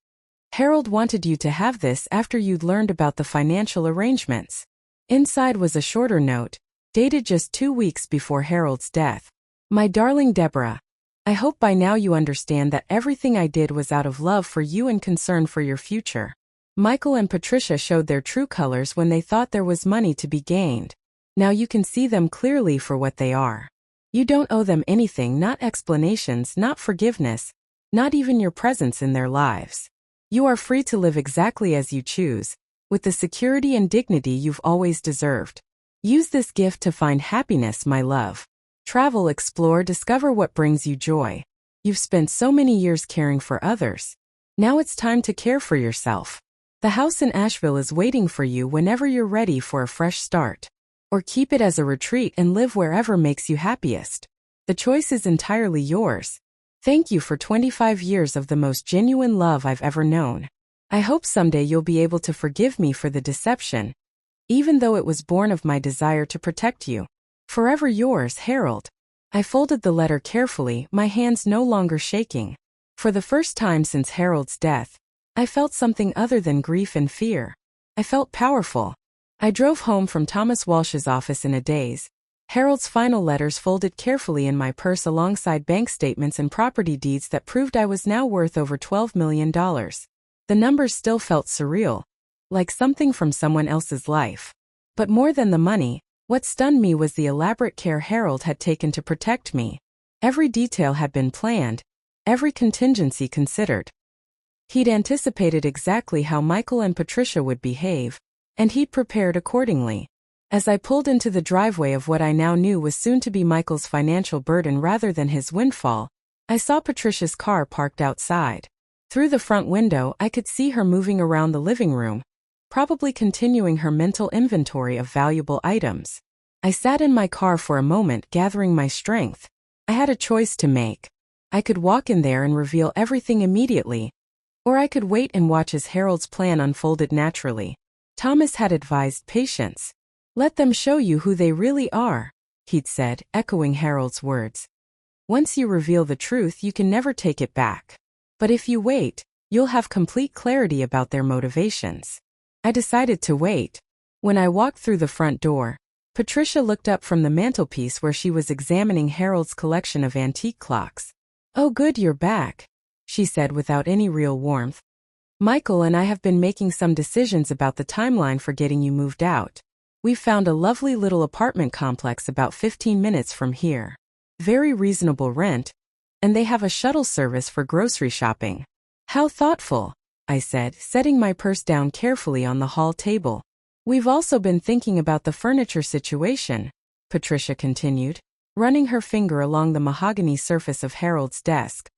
Harold wanted you to have this after you'd learned about the financial arrangements. Inside was a shorter note, dated just 2 weeks before Harold's death. My darling Deborah, I hope by now you understand that everything I did was out of love for you and concern for your future. Michael and Patricia showed their true colors when they thought there was money to be gained. Now you can see them clearly for what they are. You don't owe them anything, not explanations, not forgiveness, not even your presence in their lives. You are free to live exactly as you choose, with the security and dignity you've always deserved. Use this gift to find happiness, my love. Travel, explore, discover what brings you joy. You've spent so many years caring for others. Now it's time to care for yourself. The house in Asheville is waiting for you whenever you're ready for a fresh start. Or keep it as a retreat and live wherever makes you happiest. The choice is entirely yours. Thank you for 25 years of the most genuine love I've ever known. I hope someday you'll be able to forgive me for the deception, even though it was born of my desire to protect you. Forever yours, Harold. I folded the letter carefully, my hands no longer shaking. For the first time since Harold's death, I felt something other than grief and fear. I felt powerful. I drove home from Thomas Walsh's office in a daze. Harold's final letters folded carefully in my purse alongside bank statements and property deeds that proved I was now worth over $12 million. The numbers still felt surreal, like something from someone else's life. But more than the money, what stunned me was the elaborate care Harold had taken to protect me. Every detail had been planned, every contingency considered. He'd anticipated exactly how Michael and Patricia would behave, and he'd prepared accordingly. As I pulled into the driveway of what I now knew was soon to be Michael's financial burden rather than his windfall, I saw Patricia's car parked outside. Through the front window, I could see her moving around the living room, probably continuing her mental inventory of valuable items. I sat in my car for a moment, gathering my strength. I had a choice to make. I could walk in there and reveal everything immediately, or I could wait and watch as Harold's plan unfolded naturally. Thomas had advised patience. Let them show you who they really are, he'd said, echoing Harold's words. Once you reveal the truth, you can never take it back. But if you wait, you'll have complete clarity about their motivations. I decided to wait. When I walked through the front door, Patricia looked up from the mantelpiece where she was examining Harold's collection of antique clocks. "Oh good, you're back," she said without any real warmth. "Michael and I have been making some decisions about the timeline for getting you moved out. We've found a lovely little apartment complex about 15 minutes from here. Very reasonable rent, and they have a shuttle service for grocery shopping." "How thoughtful," I said, setting my purse down carefully on the hall table. "We've also been thinking about the furniture situation," Patricia continued, running her finger along the mahogany surface of Harold's desk.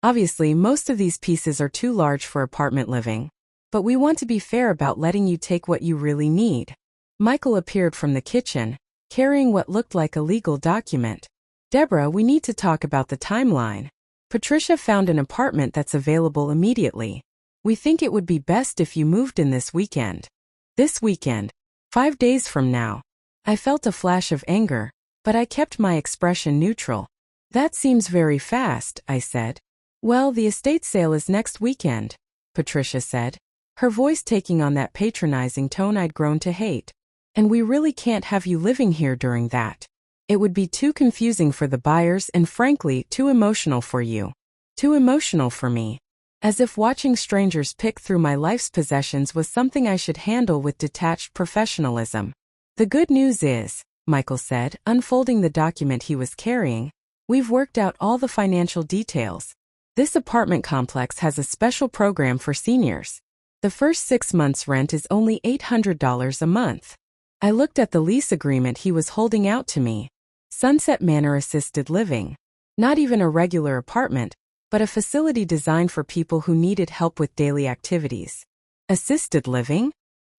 "Obviously, most of these pieces are too large for apartment living, but we want to be fair about letting you take what you really need." Michael appeared from the kitchen, carrying what looked like a legal document. "Deborah, we need to talk about the timeline. Patricia found an apartment that's available immediately. We think it would be best if you moved in this weekend." "This weekend? 5 days from now." I felt a flash of anger, but I kept my expression neutral. "That seems very fast," I said. "Well, the estate sale is next weekend," Patricia said, her voice taking on that patronizing tone I'd grown to hate. "And we really can't have you living here during that. It would be too confusing for the buyers and frankly, too emotional for you. Too emotional for me." As if watching strangers pick through my life's possessions was something I should handle with detached professionalism. "The good news is," Michael said, unfolding the document he was carrying, "we've worked out all the financial details. This apartment complex has a special program for seniors. The first 6 months' rent is only $800 a month." I looked at the lease agreement he was holding out to me. Sunset Manor Assisted Living. Not even a regular apartment, but a facility designed for people who needed help with daily activities. "Assisted living?"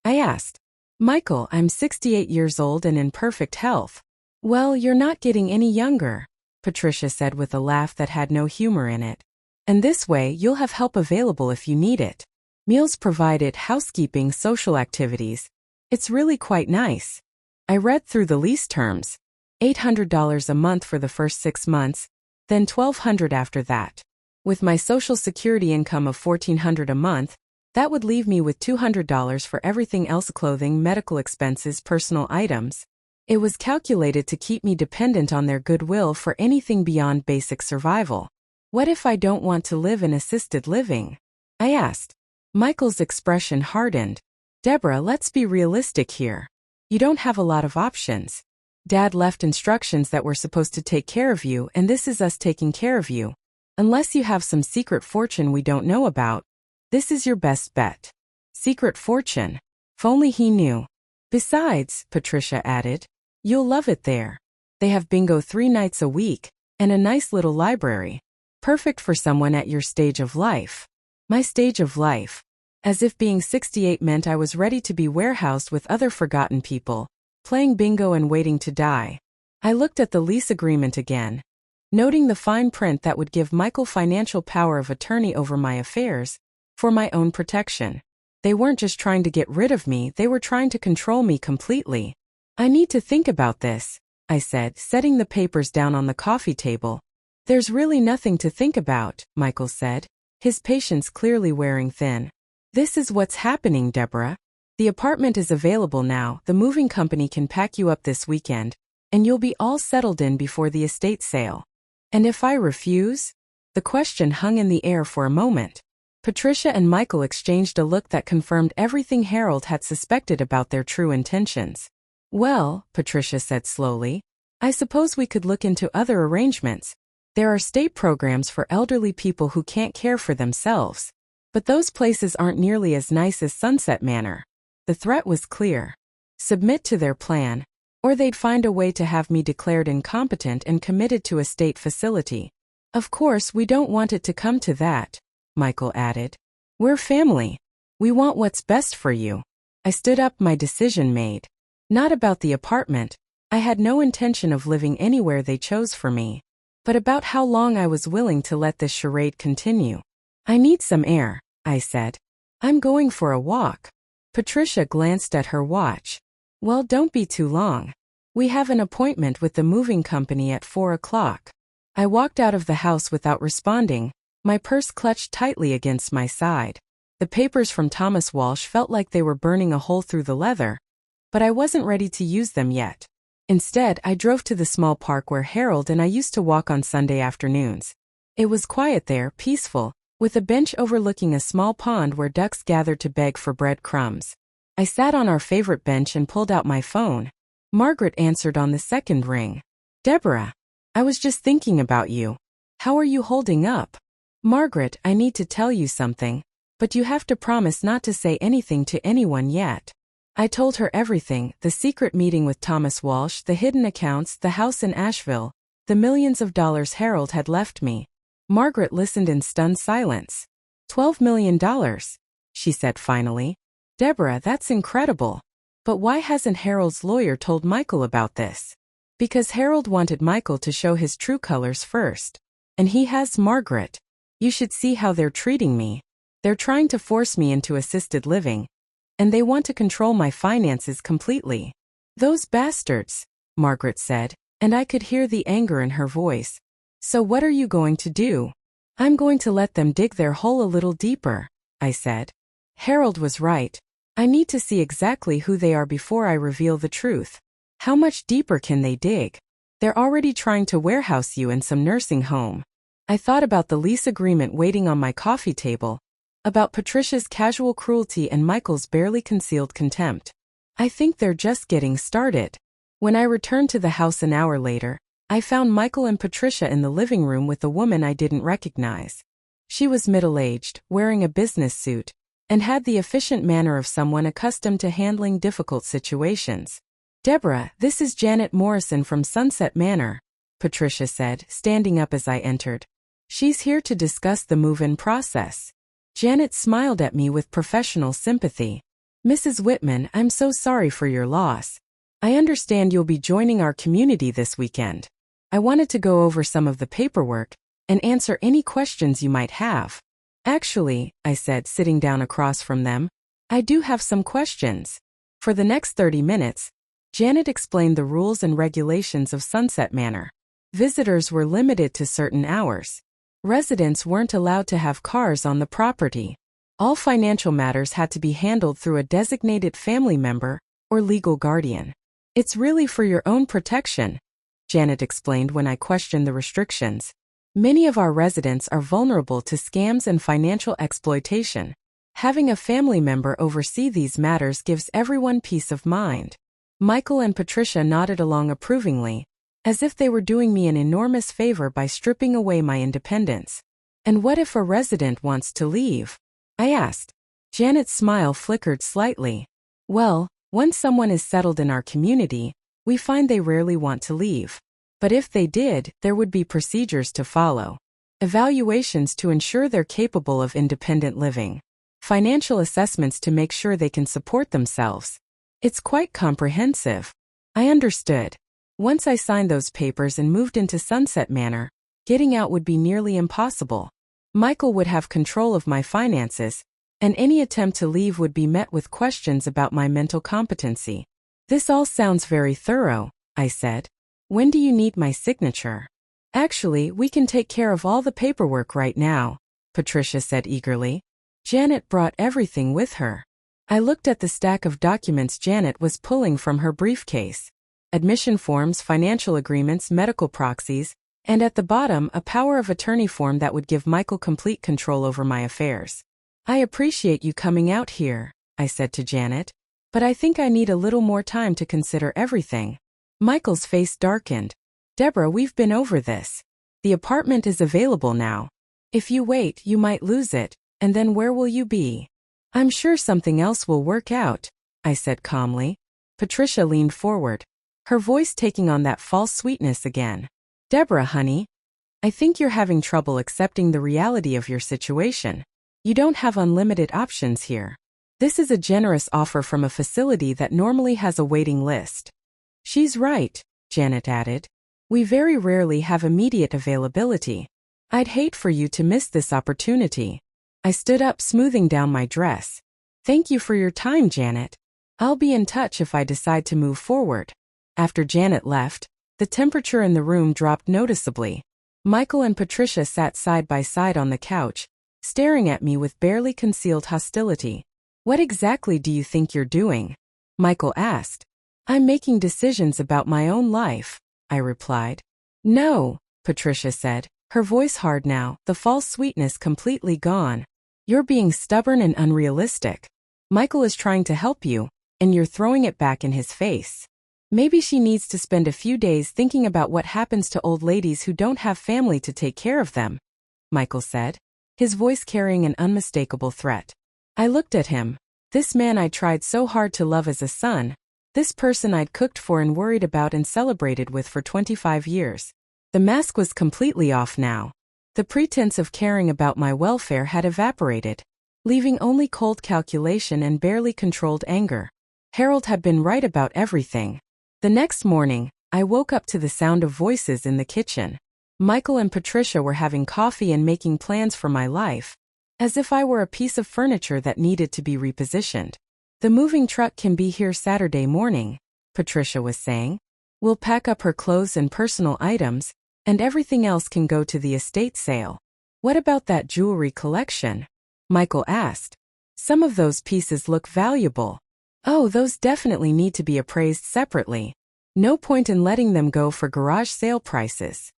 I asked. "Michael, I'm 68 years old and in perfect health." "Well, you're not getting any younger," Patricia said with a laugh that had no humor in it. "And this way, you'll have help available if you need it. Meals provided, housekeeping, social activities. It's really quite nice." I read through the lease terms. $800 a month for the first 6 months, then $1,200 after that. With my Social Security income of $1,400 a month, that would leave me with $200 for everything else: clothing, medical expenses, personal items. It was calculated to keep me dependent on their goodwill for anything beyond basic survival. "What if I don't want to live in assisted living?" I asked. Michael's expression hardened. "Deborah, let's be realistic here. You don't have a lot of options. Dad left instructions that we're supposed to take care of you, and this is us taking care of you. Unless you have some secret fortune we don't know about, this is your best bet." Secret fortune? If only he knew. "Besides," Patricia added, "you'll love it there. They have bingo 3 nights a week, and a nice little library. Perfect for someone at your stage of life." My stage of life. As if being 68 meant I was ready to be warehoused with other forgotten people, playing bingo and waiting to die. I looked at the lease agreement again, noting the fine print that would give Michael financial power of attorney over my affairs, for my own protection. They weren't just trying to get rid of me, they were trying to control me completely. "I need to think about this," I said, setting the papers down on the coffee table. "There's really nothing to think about," Michael said, his patience clearly wearing thin. "This is what's happening, Deborah. The apartment is available now, the moving company can pack you up this weekend, and you'll be all settled in before the estate sale. And if I refuse?" The question hung in the air for a moment. Patricia and Michael exchanged a look that confirmed everything Harold had suspected about their true intentions. Well, Patricia said slowly, I suppose we could look into other arrangements. There are state programs for elderly people who can't care for themselves. But those places aren't nearly as nice as Sunset Manor. The threat was clear. Submit to their plan, or they'd find a way to have me declared incompetent and committed to a state facility. Of course, we don't want it to come to that, Michael added. We're family. We want what's best for you. I stood up, my decision made. Not about the apartment. I had no intention of living anywhere they chose for me. But about how long I was willing to let this charade continue. I need some air, I said. I'm going for a walk. Patricia glanced at her watch. Well, don't be too long. We have an appointment with the moving company at 4 o'clock. I walked out of the house without responding, my purse clutched tightly against my side. The papers from Thomas Walsh felt like they were burning a hole through the leather, but I wasn't ready to use them yet. Instead, I drove to the small park where Harold and I used to walk on Sunday afternoons. It was quiet there, peaceful, with a bench overlooking a small pond where ducks gathered to beg for breadcrumbs. I sat on our favorite bench and pulled out my phone. Margaret answered on the second ring. Deborah, I was just thinking about you. How are you holding up? Margaret, I need to tell you something, but you have to promise not to say anything to anyone yet. I told her everything, the secret meeting with Thomas Walsh, the hidden accounts, the house in Asheville, the millions of dollars Harold had left me. Margaret listened in stunned silence. $12 million, she said finally. Deborah, that's incredible. But why hasn't Harold's lawyer told Michael about this? Because Harold wanted Michael to show his true colors first. And he has Margaret. You should see how they're treating me. They're trying to force me into assisted living. And they want to control my finances completely. Those bastards, Margaret said, and I could hear the anger in her voice. So what are you going to do? I'm going to let them dig their hole a little deeper, I said. Harold was right. I need to see exactly who they are before I reveal the truth. How much deeper can they dig? They're already trying to warehouse you in some nursing home. I thought about the lease agreement waiting on my coffee table, about Patricia's casual cruelty and Michael's barely concealed contempt. I think they're just getting started. When I returned to the house an hour later, I found Michael and Patricia in the living room with a woman I didn't recognize. She was middle-aged, wearing a business suit, and had the efficient manner of someone accustomed to handling difficult situations. Deborah, this is Janet Morrison from Sunset Manor, Patricia said, standing up as I entered. She's here to discuss the move-in process. Janet smiled at me with professional sympathy. Mrs. Whitman, I'm so sorry for your loss. I understand you'll be joining our community this weekend. I wanted to go over some of the paperwork and answer any questions you might have. Actually, I said, sitting down across from them, I do have some questions. For the next 30 minutes, Janet explained the rules and regulations of Sunset Manor. Visitors were limited to certain hours. Residents weren't allowed to have cars on the property. All financial matters had to be handled through a designated family member or legal guardian. It's really for your own protection, Janet explained when I questioned the restrictions. Many of our residents are vulnerable to scams and financial exploitation. Having a family member oversee these matters gives everyone peace of mind. Michael and Patricia nodded along approvingly, as if they were doing me an enormous favor by stripping away my independence. And what if a resident wants to leave? I asked. Janet's smile flickered slightly. Well, once someone is settled in our community, we find they rarely want to leave. But if they did, there would be procedures to follow. Evaluations to ensure they're capable of independent living. Financial assessments to make sure they can support themselves. It's quite comprehensive. I understood. Once I signed those papers and moved into Sunset Manor, getting out would be nearly impossible. Michael would have control of my finances, and any attempt to leave would be met with questions about my mental competency. This all sounds very thorough, I said. When do you need my signature? Actually, we can take care of all the paperwork right now, Patricia said eagerly. Janet brought everything with her. I looked at the stack of documents Janet was pulling from her briefcase. Admission forms, financial agreements, medical proxies, and at the bottom a power of attorney form that would give Michael complete control over my affairs. I appreciate you coming out here, I said to Janet, but I think I need a little more time to consider everything. Michael's face darkened. Deborah, we've been over this. The apartment is available now. If you wait, you might lose it, and then where will you be? I'm sure something else will work out, I said calmly. Patricia leaned forward, her voice taking on that false sweetness again. Deborah, honey, I think you're having trouble accepting the reality of your situation. You don't have unlimited options here. This is a generous offer from a facility that normally has a waiting list. She's right, Janet added. We very rarely have immediate availability. I'd hate for you to miss this opportunity. I stood up, smoothing down my dress. Thank you for your time, Janet. I'll be in touch if I decide to move forward. After Janet left, the temperature in the room dropped noticeably. Michael and Patricia sat side by side on the couch, staring at me with barely concealed hostility. What exactly do you think you're doing? Michael asked. I'm making decisions about my own life, I replied. No, Patricia said, her voice hard now, the false sweetness completely gone. You're being stubborn and unrealistic. Michael is trying to help you, and you're throwing it back in his face. Maybe she needs to spend a few days thinking about what happens to old ladies who don't have family to take care of them, Michael said, his voice carrying an unmistakable threat. I looked at him. This man I'd tried so hard to love as a son, this person I'd cooked for and worried about and celebrated with for 25 years. The mask was completely off now. The pretense of caring about my welfare had evaporated, leaving only cold calculation and barely controlled anger. Harold had been right about everything. The next morning, I woke up to the sound of voices in the kitchen. Michael and Patricia were having coffee and making plans for my life, as if I were a piece of furniture that needed to be repositioned. The moving truck can be here Saturday morning, Patricia was saying. We'll pack up her clothes and personal items, and everything else can go to the estate sale. What about that jewelry collection? Michael asked. Some of those pieces look valuable. Oh, those definitely need to be appraised separately. No point in letting them go for garage sale prices.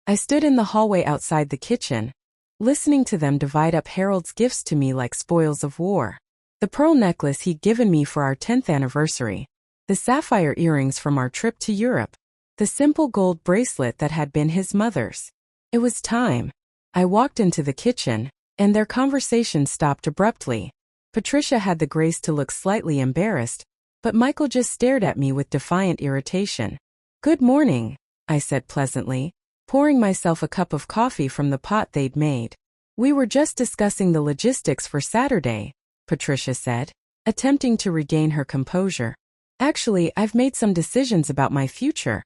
I stood in the hallway outside the kitchen, listening to them divide up Harold's gifts to me like spoils of war. The pearl necklace he'd given me for our 10th anniversary, the sapphire earrings from our trip to Europe, the simple gold bracelet that had been his mother's. It was time. I walked into the kitchen, and their conversation stopped abruptly. Patricia had the grace to look slightly embarrassed, but Michael just stared at me with defiant irritation. Good morning, I said pleasantly, pouring myself a cup of coffee from the pot they'd made. We were just discussing the logistics for Saturday, Patricia said, attempting to regain her composure. Actually, I've made some decisions about my future,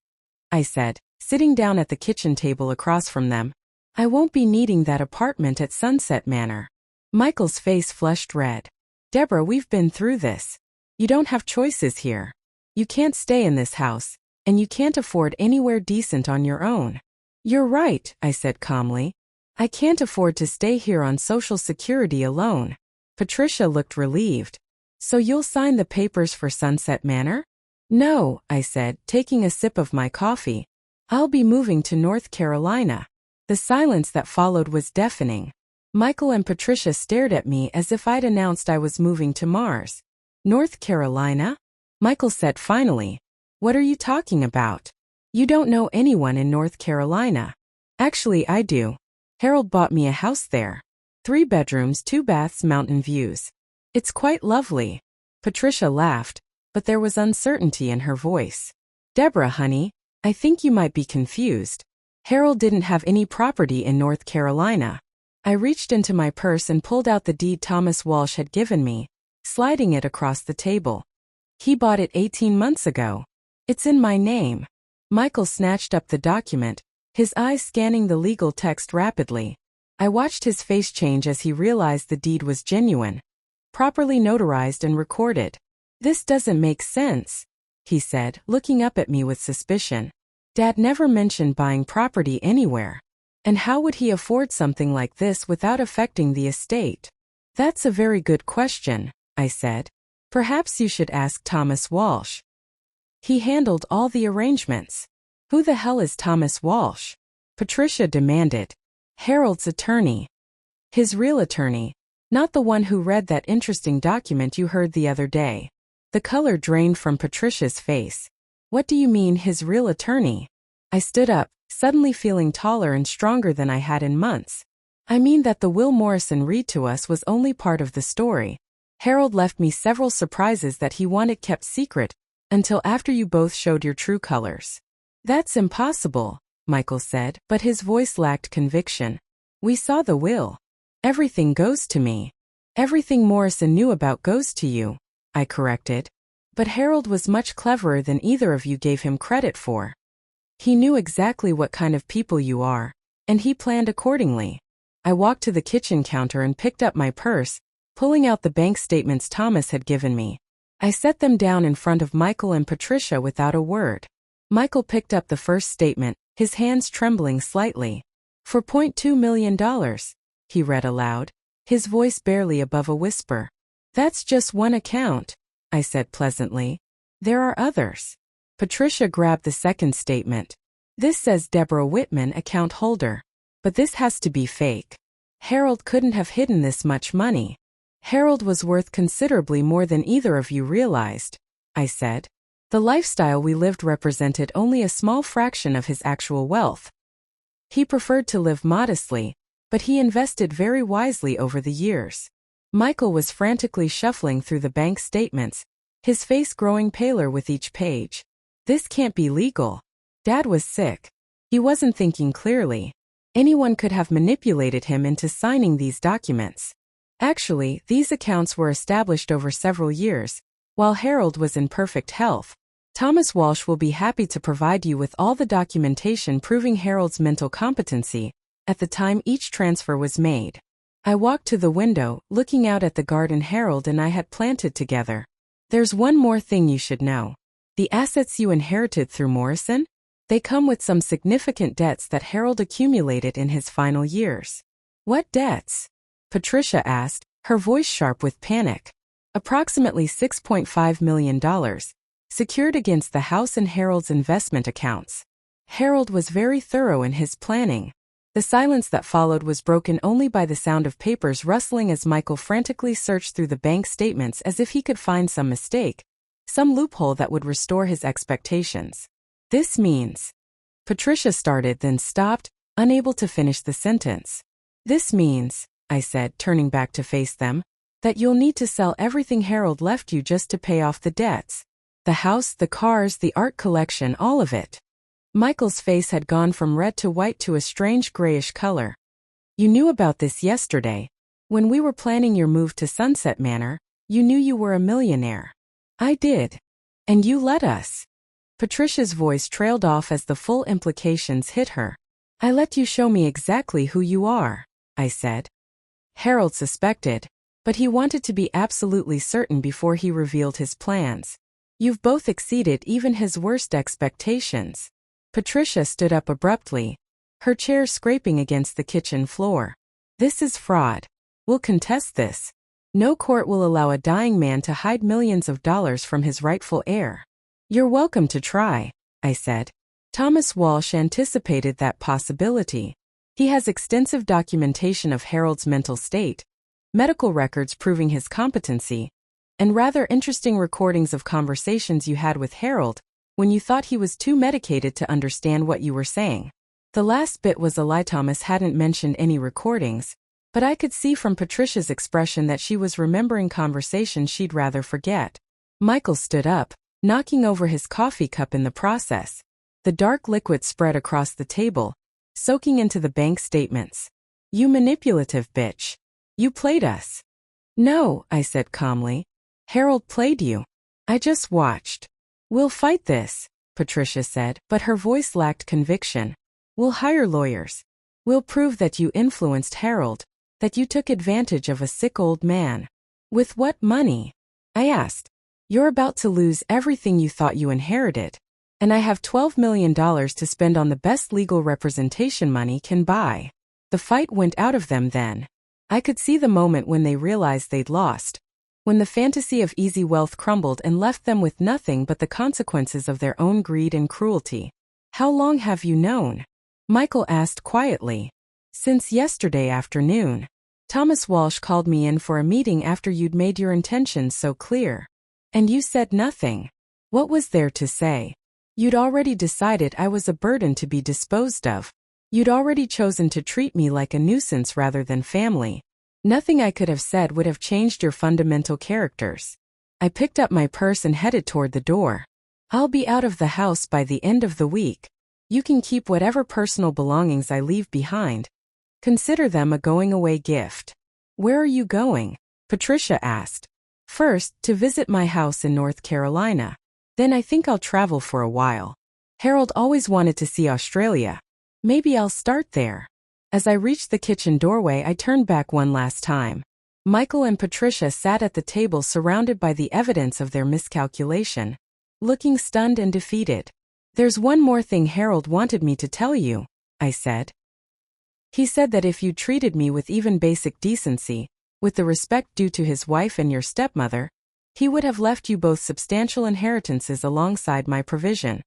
I said, sitting down at the kitchen table across from them. I won't be needing that apartment at Sunset Manor. Michael's face flushed red. Deborah, we've been through this. You don't have choices here. You can't stay in this house, and you can't afford anywhere decent on your own. You're right, I said calmly. I can't afford to stay here on Social Security alone. Patricia looked relieved. So you'll sign the papers for Sunset Manor? No, I said, taking a sip of my coffee. I'll be moving to North Carolina. The silence that followed was deafening. Michael and Patricia stared at me as if I'd announced I was moving to Mars. North Carolina? Michael said finally. What are you talking about? You don't know anyone in North Carolina. Actually, I do. Harold bought me a house there. 3 bedrooms, 2 baths, mountain views. It's quite lovely. Patricia laughed, but there was uncertainty in her voice. Deborah, honey, I think you might be confused. Harold didn't have any property in North Carolina. I reached into my purse and pulled out the deed Thomas Walsh had given me, sliding it across the table. He bought it 18 months ago. It's in my name. Michael snatched up the document, his eyes scanning the legal text rapidly. I watched his face change as he realized the deed was genuine, properly notarized and recorded. This doesn't make sense, he said, looking up at me with suspicion. Dad never mentioned buying property anywhere. And how would he afford something like this without affecting the estate? That's a very good question, I said. Perhaps you should ask Thomas Walsh. He handled all the arrangements. Who the hell is Thomas Walsh? Patricia demanded. Harold's attorney. His real attorney. Not the one who read that interesting document you heard the other day. The color drained from Patricia's face. What do you mean, his real attorney? I stood up, suddenly feeling taller and stronger than I had in months. I mean that the will Morrison read to us was only part of the story. Harold left me several surprises that he wanted kept secret, until after you both showed your true colors. That's impossible, Michael said, but his voice lacked conviction. We saw the will. Everything goes to me. Everything Morrison knew about goes to you, I corrected. But Harold was much cleverer than either of you gave him credit for. He knew exactly what kind of people you are, and he planned accordingly. I walked to the kitchen counter and picked up my purse, pulling out the bank statements Thomas had given me. I set them down in front of Michael and Patricia without a word. Michael picked up the first statement, his hands trembling slightly. For $0.2 million, he read aloud, his voice barely above a whisper. That's just one account, I said pleasantly. There are others. Patricia grabbed the second statement. This says Deborah Whitman, account holder. But this has to be fake. Harold couldn't have hidden this much money. Harold was worth considerably more than either of you realized, I said. The lifestyle we lived represented only a small fraction of his actual wealth. He preferred to live modestly, but he invested very wisely over the years. Michael was frantically shuffling through the bank statements, his face growing paler with each page. This can't be legal. Dad was sick. He wasn't thinking clearly. Anyone could have manipulated him into signing these documents. Actually, these accounts were established over several years, while Harold was in perfect health. Thomas Walsh will be happy to provide you with all the documentation proving Harold's mental competency at the time each transfer was made. I walked to the window, looking out at the garden Harold and I had planted together. There's one more thing you should know. The assets you inherited through Morrison? They come with some significant debts that Harold accumulated in his final years. What debts? Patricia asked, her voice sharp with panic. Approximately $6.5 million, secured against the house and Harold's investment accounts. Harold was very thorough in his planning. The silence that followed was broken only by the sound of papers rustling as Michael frantically searched through the bank statements as if he could find some mistake, some loophole that would restore his expectations. This means... Patricia started then stopped, unable to finish the sentence. This means, I said, turning back to face them, that you'll need to sell everything Harold left you just to pay off the debts. The house, the cars, the art collection, all of it. Michael's face had gone from red to white to a strange grayish color. You knew about this yesterday. When we were planning your move to Sunset Manor, you knew you were a millionaire. I did. And you let us. Patricia's voice trailed off as the full implications hit her. I let you show me exactly who you are, I said. Harold suspected, but he wanted to be absolutely certain before he revealed his plans. You've both exceeded even his worst expectations. Patricia stood up abruptly, her chair scraping against the kitchen floor. This is fraud. We'll contest this. No court will allow a dying man to hide millions of dollars from his rightful heir. You're welcome to try, I said. Thomas Walsh anticipated that possibility. He has extensive documentation of Harold's mental state, medical records proving his competency, and rather interesting recordings of conversations you had with Harold when you thought he was too medicated to understand what you were saying. The last bit was a lie. Thomas hadn't mentioned any recordings, but I could see from Patricia's expression that she was remembering conversations she'd rather forget. Michael stood up, knocking over his coffee cup in the process. The dark liquid spread across the table, soaking into the bank statements. You manipulative bitch. You played us. No, I said calmly. Harold played you. I just watched. We'll fight this, Patricia said, but her voice lacked conviction. We'll hire lawyers. We'll prove that you influenced Harold, that you took advantage of a sick old man. With what money? I asked. You're about to lose everything you thought you inherited. And I have $12 million to spend on the best legal representation money can buy. The fight went out of them then. I could see the moment when they realized they'd lost. When the fantasy of easy wealth crumbled and left them with nothing but the consequences of their own greed and cruelty. How long have you known? Michael asked quietly. Since yesterday afternoon. Thomas Walsh called me in for a meeting after you'd made your intentions so clear. And you said nothing. What was there to say? You'd already decided I was a burden to be disposed of. You'd already chosen to treat me like a nuisance rather than family. Nothing I could have said would have changed your fundamental characters. I picked up my purse and headed toward the door. I'll be out of the house by the end of the week. You can keep whatever personal belongings I leave behind. Consider them a going-away gift. Where are you going? Patricia asked. First, to visit my house in North Carolina. Then I think I'll travel for a while. Harold always wanted to see Australia. Maybe I'll start there. As I reached the kitchen doorway, I turned back one last time. Michael and Patricia sat at the table surrounded by the evidence of their miscalculation, looking stunned and defeated. There's one more thing Harold wanted me to tell you, I said. He said that if you treated me with even basic decency, with the respect due to his wife and your stepmother, he would have left you both substantial inheritances alongside my provision.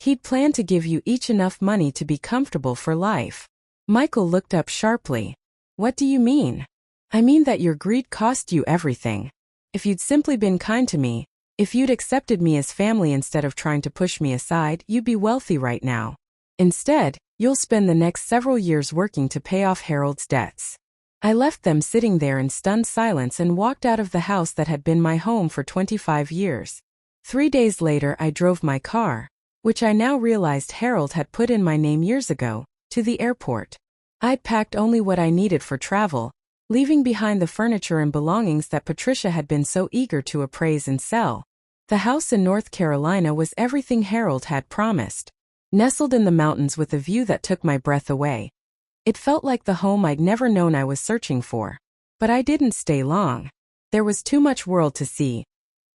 He'd planned to give you each enough money to be comfortable for life. Michael looked up sharply. What do you mean? I mean that your greed cost you everything. If you'd simply been kind to me, if you'd accepted me as family instead of trying to push me aside, you'd be wealthy right now. Instead, you'll spend the next several years working to pay off Harold's debts. I left them sitting there in stunned silence and walked out of the house that had been my home for 25 years. 3 days later, I drove my car, which I now realized Harold had put in my name years ago, to the airport. I'd packed only what I needed for travel, leaving behind the furniture and belongings that Patricia had been so eager to appraise and sell. The house in North Carolina was everything Harold had promised. Nestled in the mountains with a view that took my breath away. It felt like the home I'd never known I was searching for. But I didn't stay long. There was too much world to see.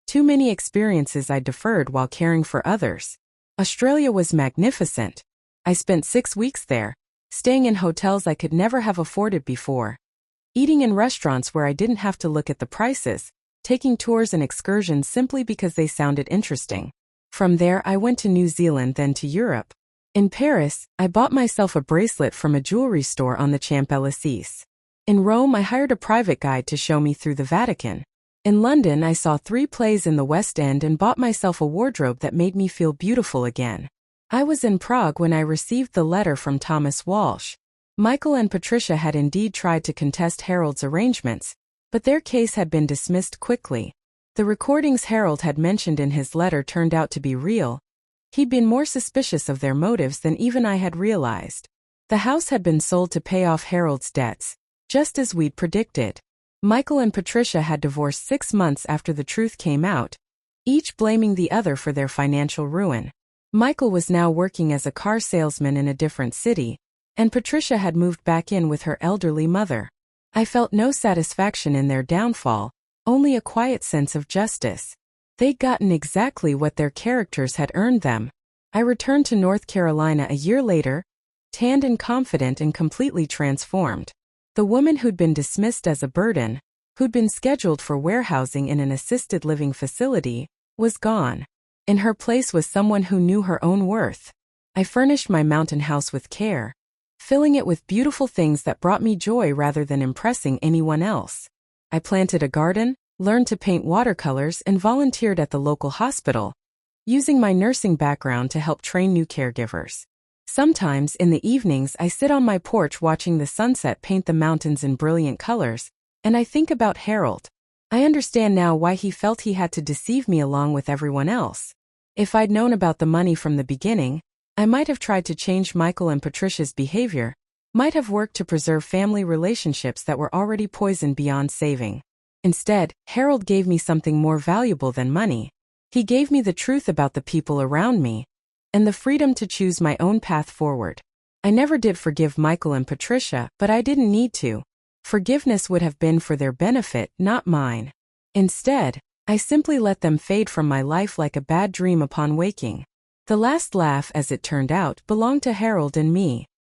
Too many experiences I deferred while caring for others. Australia was magnificent. I spent 6 weeks there, staying in hotels I could never have afforded before. Eating in restaurants where I didn't have to look at the prices, taking tours and excursions simply because they sounded interesting. From there I went to New Zealand, then to Europe. In Paris, I bought myself a bracelet from a jewelry store on the Champs-Élysées. In Rome, I hired a private guide to show me through the Vatican. In London, I saw 3 plays in the West End and bought myself a wardrobe that made me feel beautiful again. I was in Prague when I received the letter from Thomas Walsh. Michael and Patricia had indeed tried to contest Harold's arrangements, but their case had been dismissed quickly. The recordings Harold had mentioned in his letter turned out to be real. He'd been more suspicious of their motives than even I had realized. The house had been sold to pay off Harold's debts, just as we'd predicted. Michael and Patricia had divorced 6 months after the truth came out, each blaming the other for their financial ruin. Michael was now working as a car salesman in a different city, and Patricia had moved back in with her elderly mother. I felt no satisfaction in their downfall, only a quiet sense of justice. They'd gotten exactly what their characters had earned them. I returned to North Carolina a year later, tanned and confident and completely transformed. The woman who'd been dismissed as a burden, who'd been scheduled for warehousing in an assisted living facility, was gone. In her place was someone who knew her own worth. I furnished my mountain house with care, filling it with beautiful things that brought me joy rather than impressing anyone else. I planted a garden, learned to paint watercolors, and volunteered at the local hospital, using my nursing background to help train new caregivers. Sometimes, in the evenings, I sit on my porch watching the sunset paint the mountains in brilliant colors, and I think about Harold. I understand now why he felt he had to deceive me along with everyone else. If I'd known about the money from the beginning, I might have tried to change Michael and Patricia's behavior, might have worked to preserve family relationships that were already poisoned beyond saving. Instead, Harold gave me something more valuable than money. He gave me the truth about the people around me, and the freedom to choose my own path forward. I never did forgive Michael and Patricia, but I didn't need to. Forgiveness would have been for their benefit, not mine. Instead, I simply let them fade from my life like a bad dream upon waking. The last laugh, as it turned out, belonged to Harold and me.